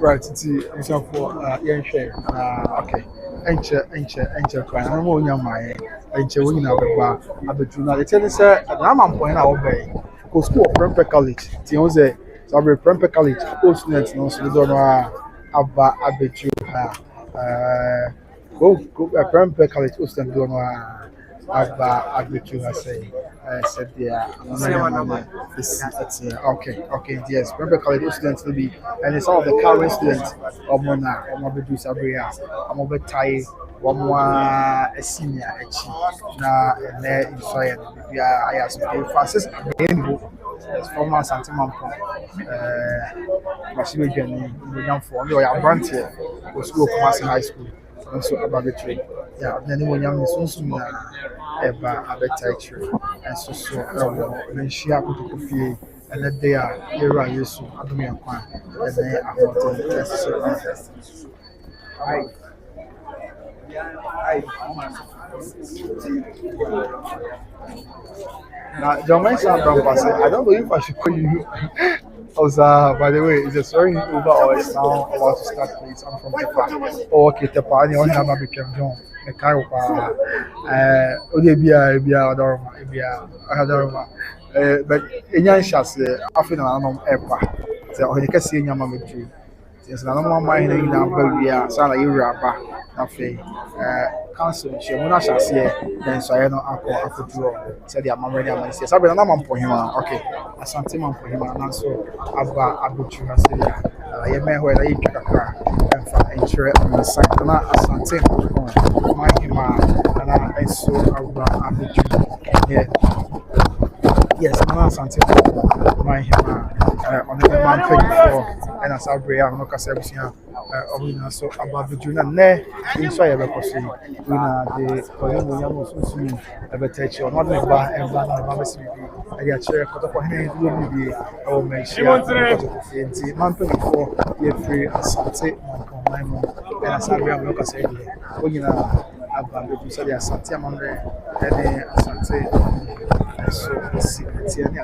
right I'm saying for share okay enche kwa na mo nya mai enche wo nyina beba abetu na it say say na Mamponghene na wo be go school of Prempeh College ti on say sabre Prempeh College o student no so do no aba abetu go Prempeh College o student do no aba abetu ha say said there okay yes Prempeh College students will be and it's all the current students omona omobedu sabria omobetai wamwa senior echi na ene insoye bia ayas Francis Abembo former Asanteman machine journey in for only your branch here was school of High School and so about the trade yeah then when young is na eba abetai and so menshia kutokufi and that they are era yesu adumi akwa and then ahote yes now John mentioned I don't know if I should call you by the way, is the story over or is now about to start please? I'm from Tepa. Oh, okay, Tepa, and you only have a become John. The car but in young shots, often I'm Epa. So, when you can see your mamma tree. Yes, I don't want my name now, but we are Sala Iraba. Nothing. Council, she will not shall see then so I know Uncle draw. Said the Mamma says, I will not Mamponghene. Okay, Asante Mamponghene, and also Abba Abuchu Hasia. I may where I eat a car and find interest on the site. And Asante Manhyia, and I saw Abba Abuchu. Yes, Asante Manhyia on the man 24 and as Abria, no Casabia. So about the junior ne inside a record the Korean ever touch or not never and I get chair for him will be our mention Mamponghene for year free Asante and as Abria look as when you know about the Asanteman and Asante so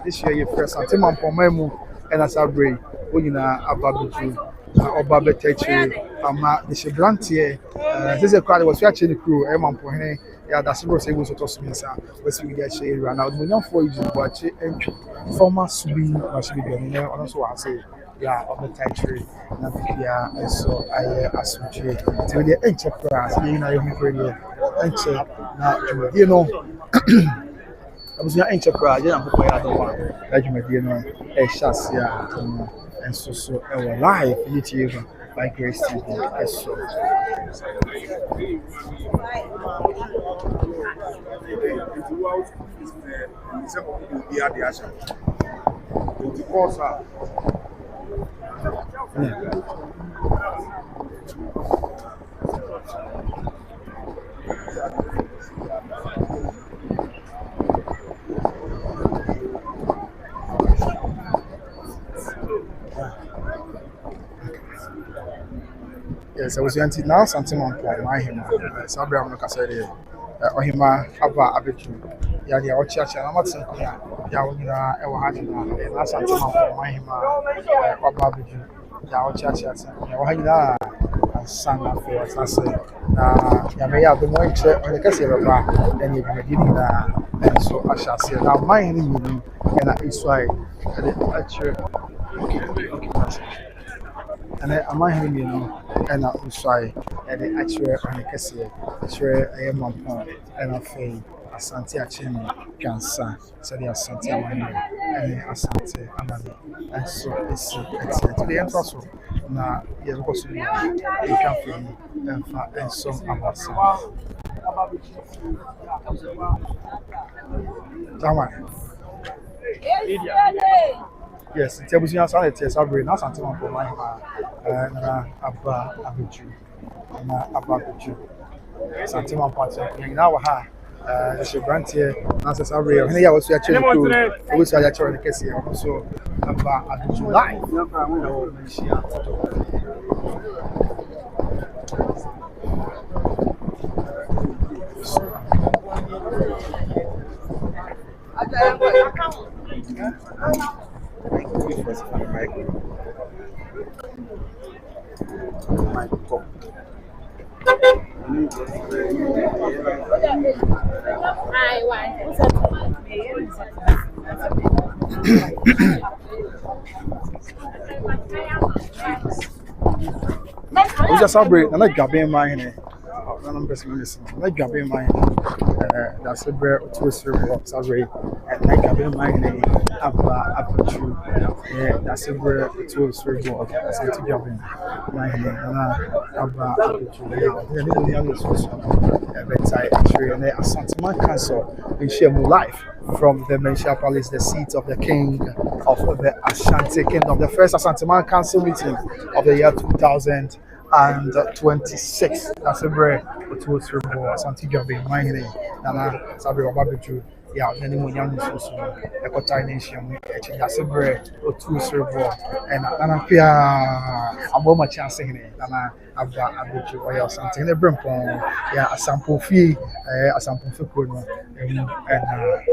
this year first Asanteman for Memu and as Abria when you know about the Oba Betechi, the Shebrantier, this is a crowd was watching the crew, Mamponghene, yeah, that's what able to toss me, sir. West we get share around. Now, the young for you watch it and former Subi, and also I say, yeah, of the country, Napikia, and so I associate to the enterprise, you know, you know, abusua enche kra je na pokɔ ya do wa adwumadie no e hyase a and so our life YouTube by Grace TV. So yes, I was yanting now Asanteman Mamponghene. Sabra no kasere. Ohima aba abetu. Ya dia ochiacha na matsen ya. Ya wona e wa hajina. Na Asanteman Mamponghene aba abetu. Ya ochiacha ya wa hajina sana for sase. Na ya me ya do mo nche o kase baba. En ye bi di na so ashase. Na man ni ni na iswai. The actual okay. And Amahene, you know, and I'm sorry, and the actual and the Cassia, actually, I am on point, and I feel Asantehene Manhyia, so the Asanteman, and the Asante, and so it's to the end also. Now, you're supposed to be, you can feel and some about some. Yes, it's a business and it's a very nice Asanteman for my na aba abeju na aba abeju Asanteman party na wa ha she brand here na say sabre he ya wasu ya chere ko wasu ya chere ke se so aba abeju live we just celebrate and like Gabe mine I'm person listen like Gabe mine that's a bread to celebrate and like Gabe mine abeju that's a bread to celebrate that's to Gabe mine aba abeju yeah but I actually and Asanteman Council in Shemu life from the Menchia Palace, the seat of the king of the Asante Kingdom, the first Asanteman Council meeting of the year 2026. That's a very good Asante Gabe Manhyia, Nana Sabi Wababeju. Yeah, many more young so a coordination, that's a very good and I'm here. I'm more much saying it, and I've got you or something. The Brimpon, yeah, a sample fee, a sample for good, and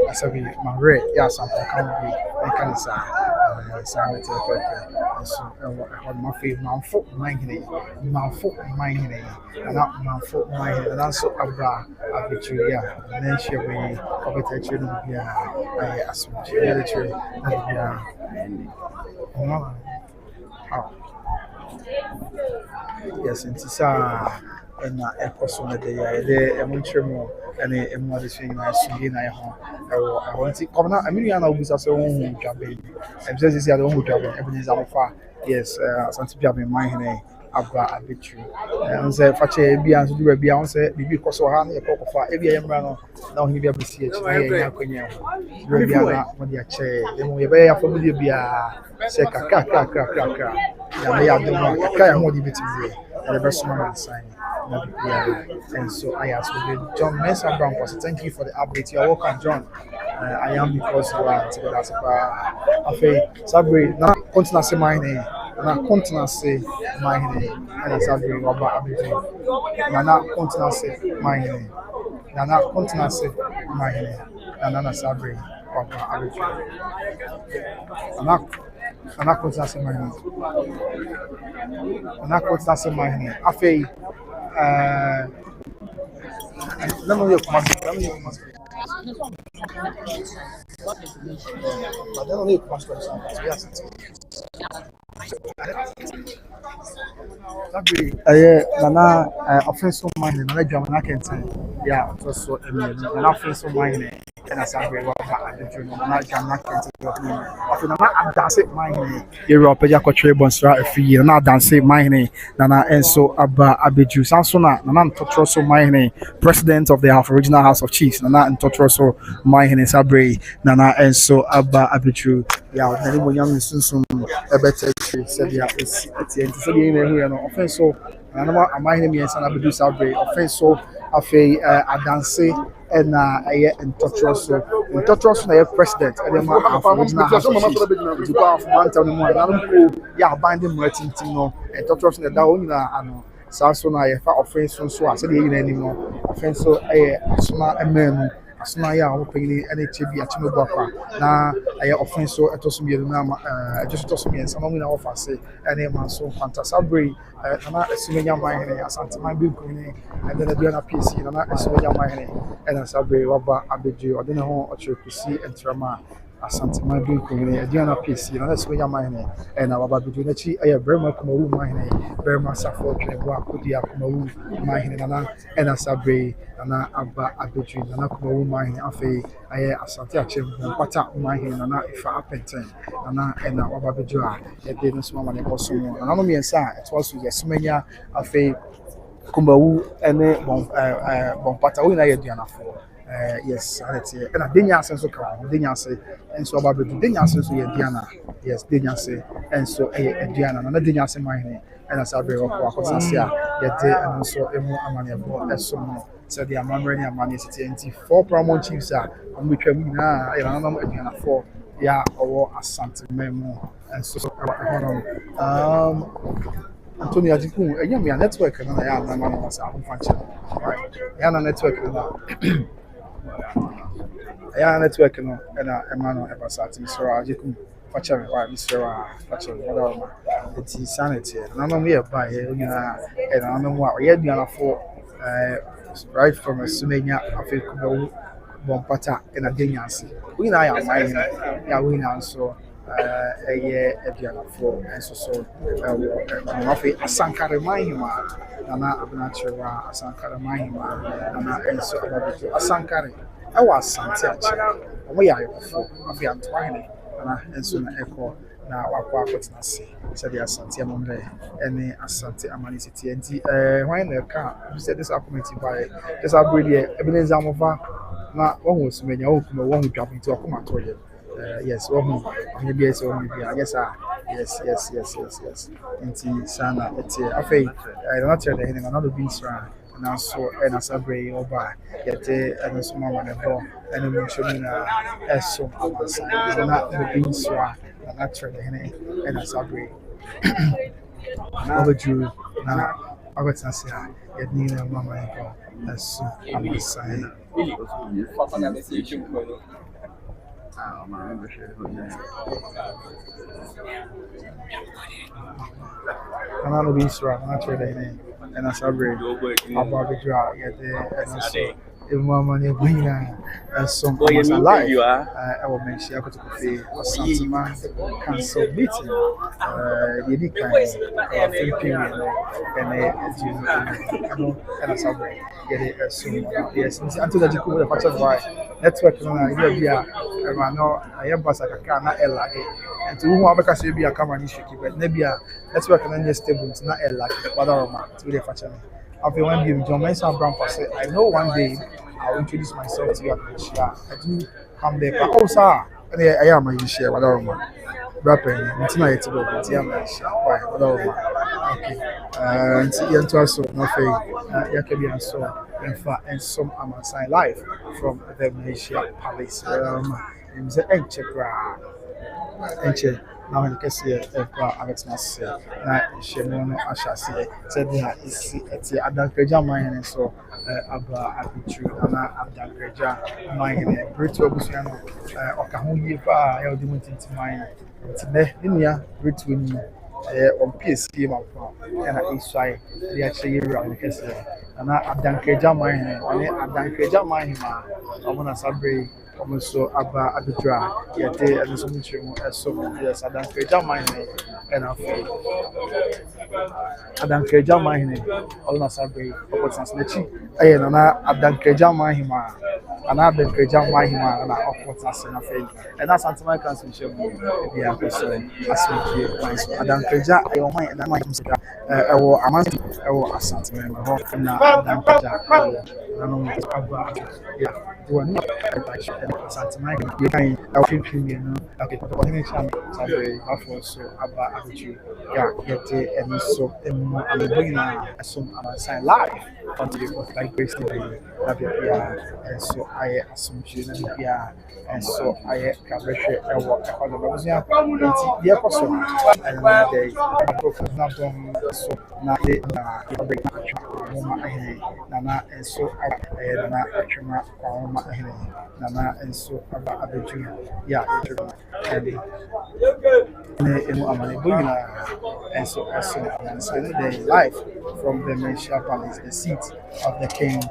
as a my rate, yeah, sample can be, I can say, so my favorite Mamfonghene, and not Mamponghene, and also about you, yeah, and then she'll be of it, yeah, I assume military, yeah. Yes, and it's and a person that they are much and a mother saying, I see in I want to come out. I mean, I know this as a own campaign. And just is the own campaign, everything is far. Yes, something to be in my hand. Abba abetu and say fache bia nso do bia on say bibi koso ha na yekọ kofa e bia yemra no na ohini bia besi echi na ye akonya do bia na mo dia che dem ye be ya family bia se kaka ya me ya do no kaka ya ho di bitimi and the best man sign na bia and so I ask you John Mensah Brown thank you for the update. You're welcome John. I am because you are together as a Sabre na continue say my name na continue say my name and Sabre Waba Abeju na continue say my name na continue say my name na Sabre Waba Abeju na continue say my name na continue say my name afei let me come but then only comes to Nana offensive mind, Nana German, I can say, yeah, also, and offensive mind, and Assembly of the Nana Dance Mine, Europe, Yakotre Bonsra, a fee, Nana Dance Mine, Nana Enso Abba Abiju Sansona, Nana Totroso Mine, President of the Original House of Chiefs, Nana and Totroso Mine Sabre, Nana Enso Abba Abiju. Yeah, anyone young Sunsum, a better said, yeah, it's the end. So, you know, offense so, and I'm my name is Anabidu Sabre, offense so, a dance and Totroso, and Totroso, the president, and then my original house of chiefs, to go off Mountain Moon, yeah, binding merchant, and Totroso, the Dauna, Sansona, offense so, I said, anymore, offense so, a small man. Asoma ya openly any chibi achimo bapa na aye offense so etoso bi na just etoso bi ensa no na offer say any man so fantasy break na asumenya Mamponghene Asanteman bi kuni and then be na PC na asumenya Mamponghene and asabre waba abeju odene ho ochekusi entrama Asanteman bi kuni na PC na asumenya Mamponghene and waba abeju na chi aye brema kumawu Mamponghene brema safo twebo akodi akumawu Mamponghene na and asabre na aba abeju na kumawu Mamponghene afi aye Asante achem pata Mamponghene na ifa apenten na waba abeju a e de no suma mane boso mo na no miensa it was yesumenya afi kumawu ene bon pata we na ye duanafo yes alete na denya senso ka denya se enso aba bedu denya senso ye diana yes denya se enso diana na denya se Mamponghene ena sabe ko akosase a ye de enso emu amane bo esomo so the amamreni amane city 4 paramount chiefs a omwetwa mu na ye na nam aduanafo ya owo Asanteman enso Antonio Ajiku, a network and I am a man of us. Yana network and a network and a man of Asati, Mr. Ajiku, Pacha, Mr. Pacha, whatever. It's insanity. None of me by and I know what yet be on a 4 right from a Sumenia, I feel Bompata and a Dinyasi. We now are mine, yeah, we now so. A year at the and so Asankare Manhyia, Nana Abnatura, Asankare Manhyia, Nana and so Asankare. I was Asante. We are of the Antoine, and soon echo now our partners. Said the Asanteman, and Asante Amani City. And when the car, you said this committee by this upgrade, Ebenezer Mova, not one was many open, one dropping to a command. Yes, maybe yes, yes. Inti sana eti afei not tell the another beast ran and also and as a bray over yet and so mama never and we show me as so not the beast ran and not tell the and as a bray over Jew now I got to say yet neither mama as so I'm saying another beast rat, not really, and a sabri, about the draw, yet and so if more money bring some alive. I will make sure I go to the Asanteman council meeting, the kind and a sabri, get it soon. Yes, until that you could have a why network, I know I am Basaka, not Alleg, and to whom I because you be a common issue, but maybe network and then stable, not Alleg, but to the fashion. After one day, John Mason Brown said, I know one day I'll introduce myself to you at the share. I do come there, but also, I am a share, whatever. Rapping, it's not it's about the whatever. Okay, and see, and also, nothing, you can be so, and some Amazon live from the Malaysia Palace. It's an enche now in case Alex na Shemono Ashasi said that is it's Adankeja mine so aba abitu na Adankeja mine Brito Busiano Okahu Yifa ya odimutinti mine tine niya Brito ni on PSC mapa na isai the actually in case na Adankeja mine on Adankeja mine ma amuna sabre also aba abidra yɛde ɛno nso mu nkyerɛmu ɛso yes Adankraja Manhyia ɛna afei Adankraja Manhyia ɔno asabe ɔpɔtɛnse n'akyi ɛyɛ Nana Adankraja Manhyia Nana Adankraja Manhyia na ɔpɔtɛnse n'afei ɛna Asanteman council nkyerɛmu ebi akɔsɔ asomdwie kwan so Adankraja ɛyɛ ɔman ɛna ɔman yɛm sika ɛwɔ amansi ɛwɔ Asanteman hɔ na Adankraja ɛwɔ nanom aba ya wɔn Asanteman yɛkan ɛwɔ mfimfini no okay Mamponghene chama sabe afɔ so aba abɛtwi ya yɛte ɛno nso ɛmu amebɔ nyinaa ɛsom amansan live on the like grace tv na bibia ɛnso ayɛ asomdwie na bibia ɛnso ayɛ kabɛhwɛ ɛwɔ ɛhɔ no babusua nti yɛkɔ so ɛno na dɛ nkurɔfo na dɔm so na de na yɛbɛbɛ na atwa nwoma ahene nana nso ɛyɛ nana atwema nwoma ahene nana nso aba abɛtwi ya yɛtwa ɛde ne emu amanebɔ nyinaa nso ɛso amansan no dɛ live from the Manhyia Palace, the seat of the king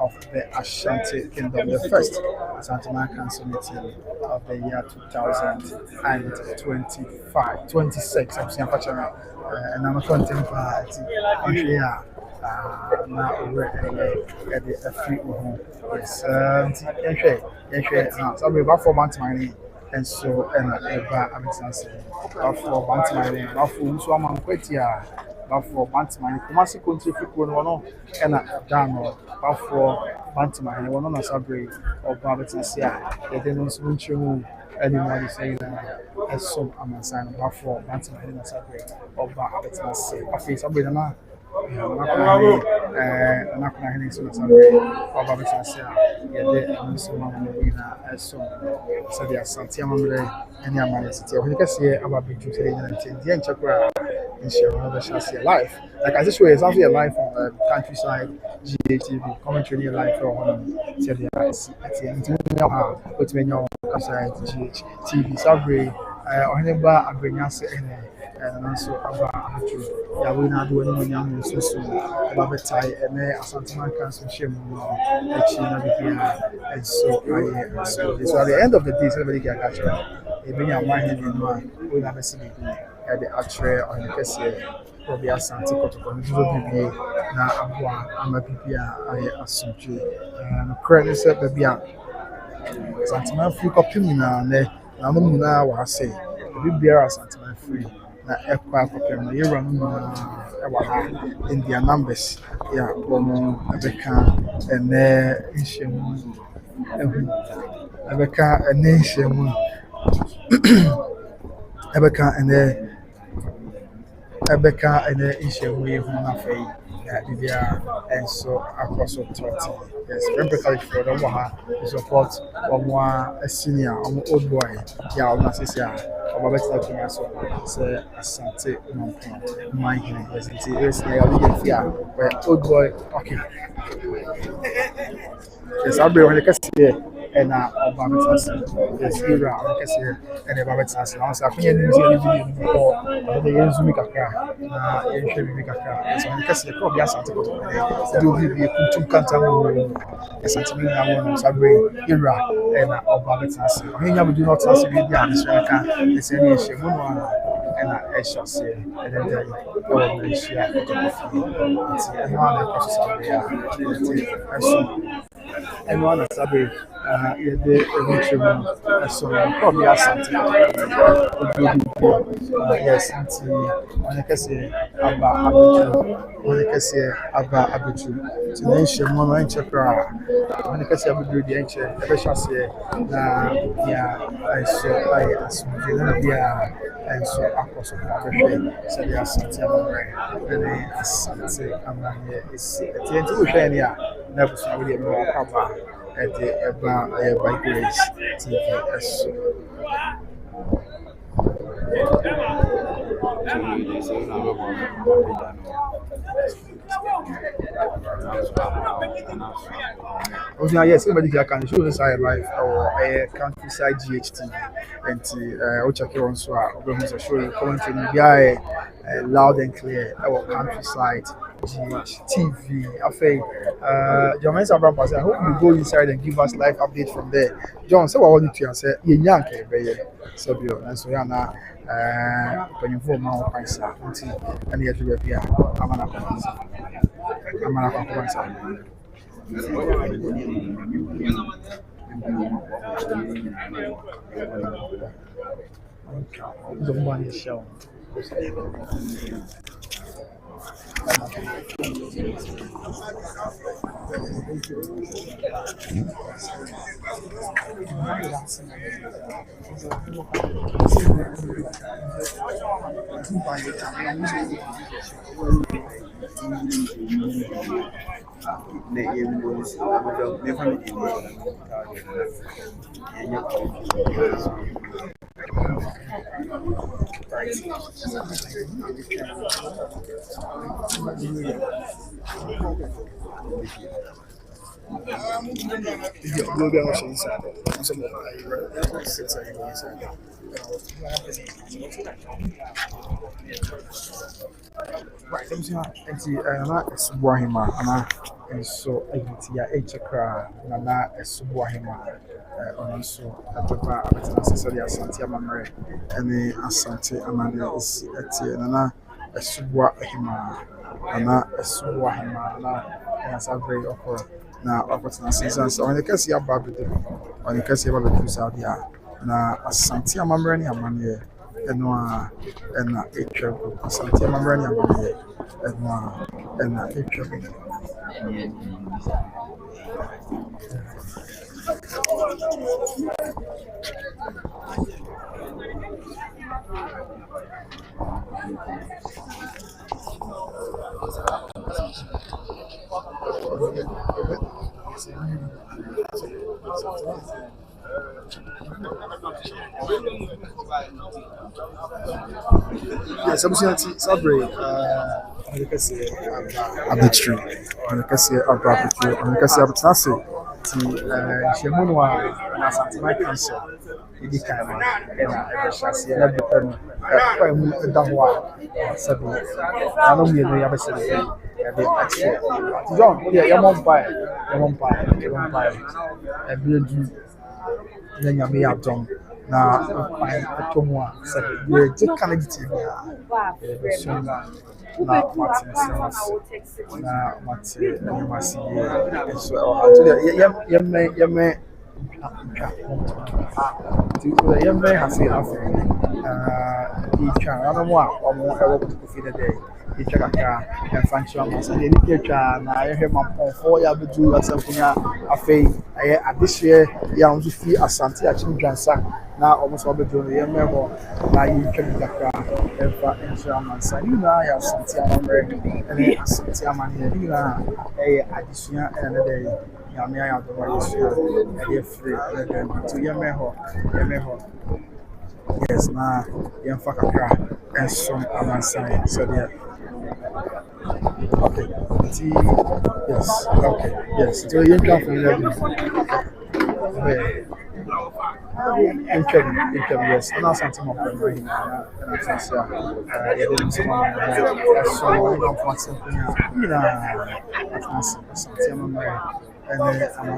of the Asante Kingdom, the first Asanteman Council meeting of the year 2025, 26. I'm saying, and I'm a content party. I'm here. Na over at the free home. Yes, so we have 4 months money. And so, and I'm excited. About 4 months money. About 4 months money. For Bantaman, Kumasi country people no and a dano, but for Bantaman, one on a subway or Babatansia, they didn't switch you anymore saying that as some Amasan, but for Bantaman in a subway or Babatansia. I face somebody now. Mamponghene so subway or Babatansia, yet and so Mamponghene as some said the Asanteman and Yaman. When you can see about big today and the Chakra. In sharing another chance here live. Like as this way, it's actually a live on the countryside, GATV, commentary live on the countryside, GHTV, Sabri, Oheneba, Abrinas, and also about Yawina doing when young so about the tie and Asanteman Council Shim, and so at the end of the day, somebody can catch up. Even your mind in one, we never see it. The actual on the case probably Asante Kotokono na aboa ama bibia aye asomdwe no credit say bibia Asanteman free copy na na no na wa say bibia Asanteman free na ekwa copy na yero no na wa ha in their numbers ya bomo abeka ene nhemu abeka ene nhemu abeka ene Ebeka and the issue we Hunafei, Bibia, and so across 30. Yes, emphatically for the Waha to support a senior, old boy, Yalnasia, or Babetta say Asante Manhyia, yes, it is a where old boy, okay. Yes, I'll be on the case and Babetta, yes, you're on the case and the Babetta. I was a video or the Yenzumika. Yɛhwɛ so nkɛse kɔ bi Asante kɔtɔ do bi kuntum kanta mu Asante na wɔn sabre ira na ɔba betase ɔhenya bi do not ase bi a nhyɛnka ɛsɛ ne ɛhyɛ mu no na ɛhyɛ se ɛdɛ dɛ ɔwɔ Manhyia kɔtɔ nti ɛno ana ɛkɔ sabre a ɛso ɛno ana sabre yɛde ɛwukyɛ mu ɛso kɔ bi Asante yes nti on kese aba abuju on kese aba abuju ti na nhye mo no nche kra on kese abuju di nche e be hwase na ya aiso ai asumje na bia aiso akoso na behwe se dia Asante amare na Asante amanye esi eti enti wo hwe ni a na busu wo di mo akaba e de eba by grace tv eso yes, somebody can show us Highlife or a countryside GHTV and Ochake on show you commenting loud and clear our countryside TV. I think John Abraham was I hope you go inside and give us live update from there. John, so what want you to say? You yank so bio and so yana when you form my pansa and the other way amana pansa. The money show. Right, let me see how it's Wahima, and so it's a cry, Nana, it's Wahima, and so at the bar, Asante, and the Asante Amanda is at Nana, a Subwahima, Nana, a Subwahima, and as I very awkward now, opportunity seasons, on the case you have on the case you have a cruise out here, now Asante Amanda, and a trouble. Asante Mamrani Amani and a trouble. Yes, I'm saying Sabri. On the case of the tree, on the case of property, on the case of Tasi, the Shemunwa, Asanteman cancer. Idi kan na shasi na bepen kwa mu dahwa sabi ano mi no ya bese be action John ya mom pai e bi na nyame ya John na pai atomo a sabi ye je kan giti be so na Martin na Martin na masi so actually ye young man has it after each other one or more able to feed a day. Each other and function and the nature. I hear my phone ya do as a fay. This year, young to see Asante actually Juansamanhene now almost all the journey. Young man, now you can get and Juansamanhene. I have Asantehene and Asantehene a addition another day. I have the right free to Yameho. Yes, now young Fakaka and some Amansan. So, yeah. Okay. Yes. Okay. Yes. So, you come from there. Yes, and that's something more and I think so. Didn't so and then I'm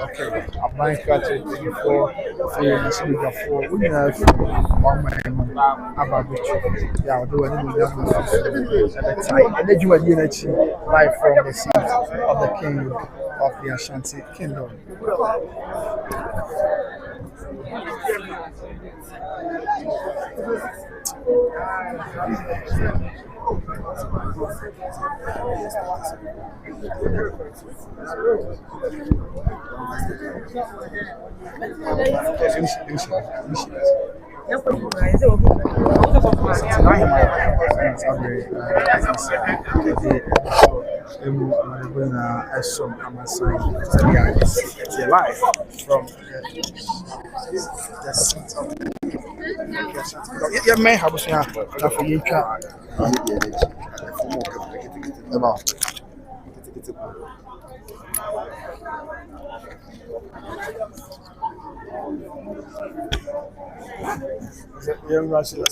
okay. I'm buying catching for we have one man about which yeah, do anything at the time. And then you are live from the seat of the king of the Ashanti kingdom. Life from the seat of the may have for you about young Russell.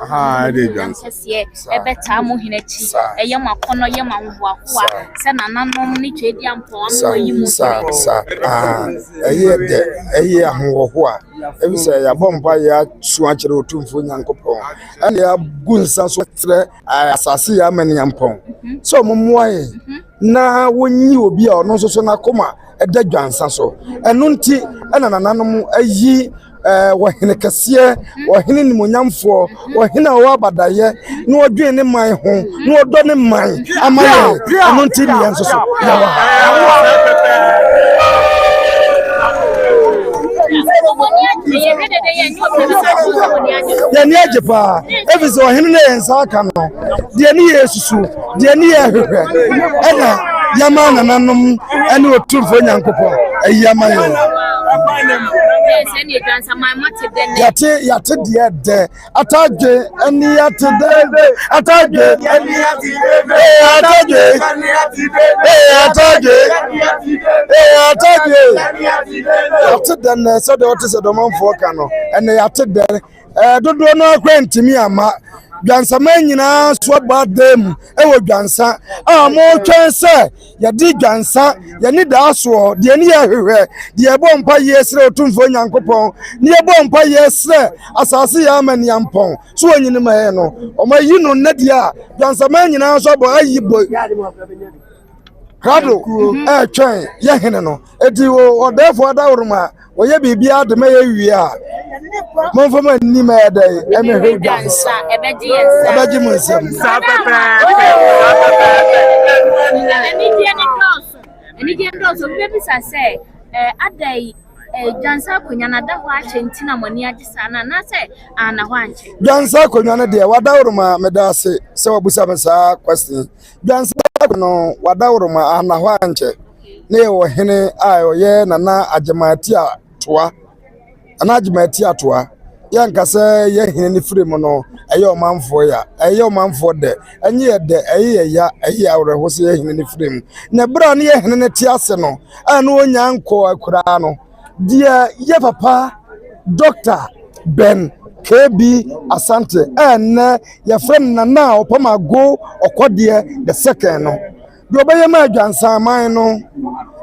I did dance. Ebeta Mamponghene eyama kono yema nhuahua se nananom ni twedi ampo amwo yimu eye ahoho a ebisa ya bomba ya suachire otumfo nyankopon ene ya gunsa so tre asase ya mani yampon so momoaye na wonyi obi a ono so na koma eda dwansa so eno nti ena nananom ayi wahene kase wahene nimonyamfo wahene wa badaye no odwen ne man ho no odo ne man amaye eno nti ne yanso so yani ajepa eviso wahene ne yansa aka no de ne yesusu de ne yehwehwe ena yama nananom ene otumfo nyankopon ayamaye yate de ataje eni yate de ataje eni yate yate de na so de what is the manfo ka no eni yate de dodo no akwantimi ama Juansamanhene nyina so badam ewo Juansa mo twense ya di Juansa ya ni da so de ni ya hwehwe de ebo mpa yesre otumfo nyankopon ni ebo mpa yesre asase ya mani yampon so onyini ma no o ma yi no na dia Juansamanhene nyina so bo ayibo Kado twen ye hene no edi o therefore da woruma oye bibia de ma ye wi a monfoma ni ma dai eme hwe Juansa ebeji monsem eni die ndoso bebi sa se adai Juansa kunyana da ho achentina moni agisa na se ana ho anche Juansa kunyana de wadawruma medase se wabusa mesa question Juansa no wadawruma ana ho anche ne wo hene ayo ye nana ajemati atoa ana ajemati atoa yankase ye hene ni frame no eyo manfo ya eyo manfo de enye de eye awreho se ye hene ni frame na bra ne ye hene ne tiase no anu onyanko akura no dia ye papa Dr. Ben KB Asante ene ye friend na opamago okode the second no do be ye ma Juansaman no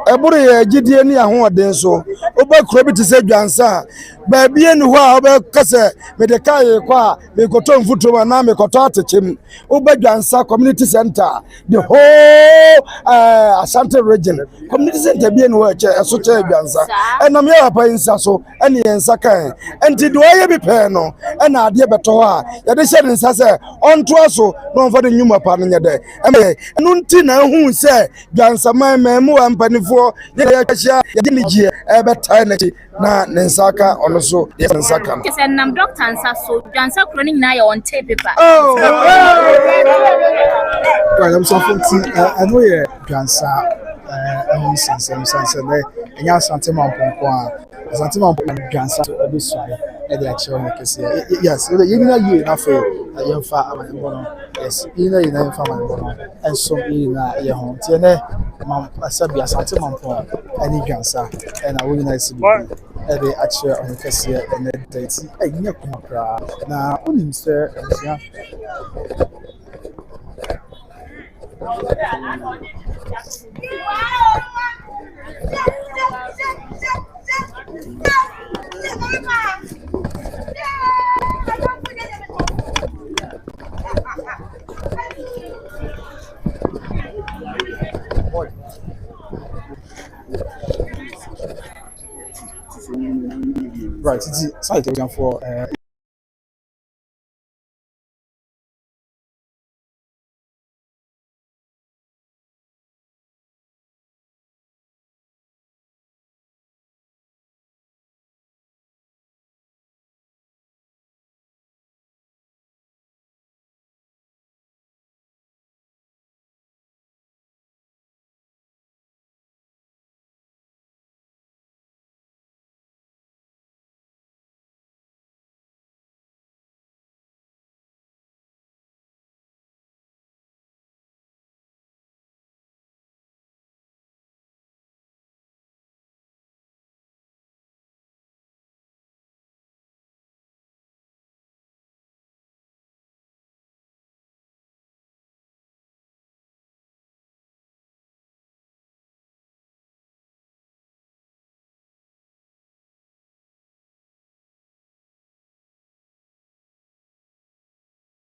eburu ye gidie ni ahoden so obakro bi te se Juansa ba bie ni ho a obekase me de kai kwa me koto mfuto na me koto atechem Juansa community center the whole Asante region community center bie ni ho che eso che Juansa enam ye papa insa so ene yensa kan enti do ye bi pe no ena ade beto ho a ye de hye nsa se onto aso no mfa de nyuma pa no nye de enu nti na hu se Juansaman memu ampanifo ye hya ye ni gie betai na nensaka ono so ye nensaka no kese nam doctor nsa so Juansa chronic na ye on tape paper Right, I'm so funny. I know you Juansa sense na enya Asanteman Juansa to be so e dey actually make say yes you know you na fe you fa amanibono yes you know you fa amanibono and so you na ye ho tie na mam asabi Asanteman ani Juansa and I will not see e dey actually on kese e na date e nya kuma na onim say ya Right, it's site for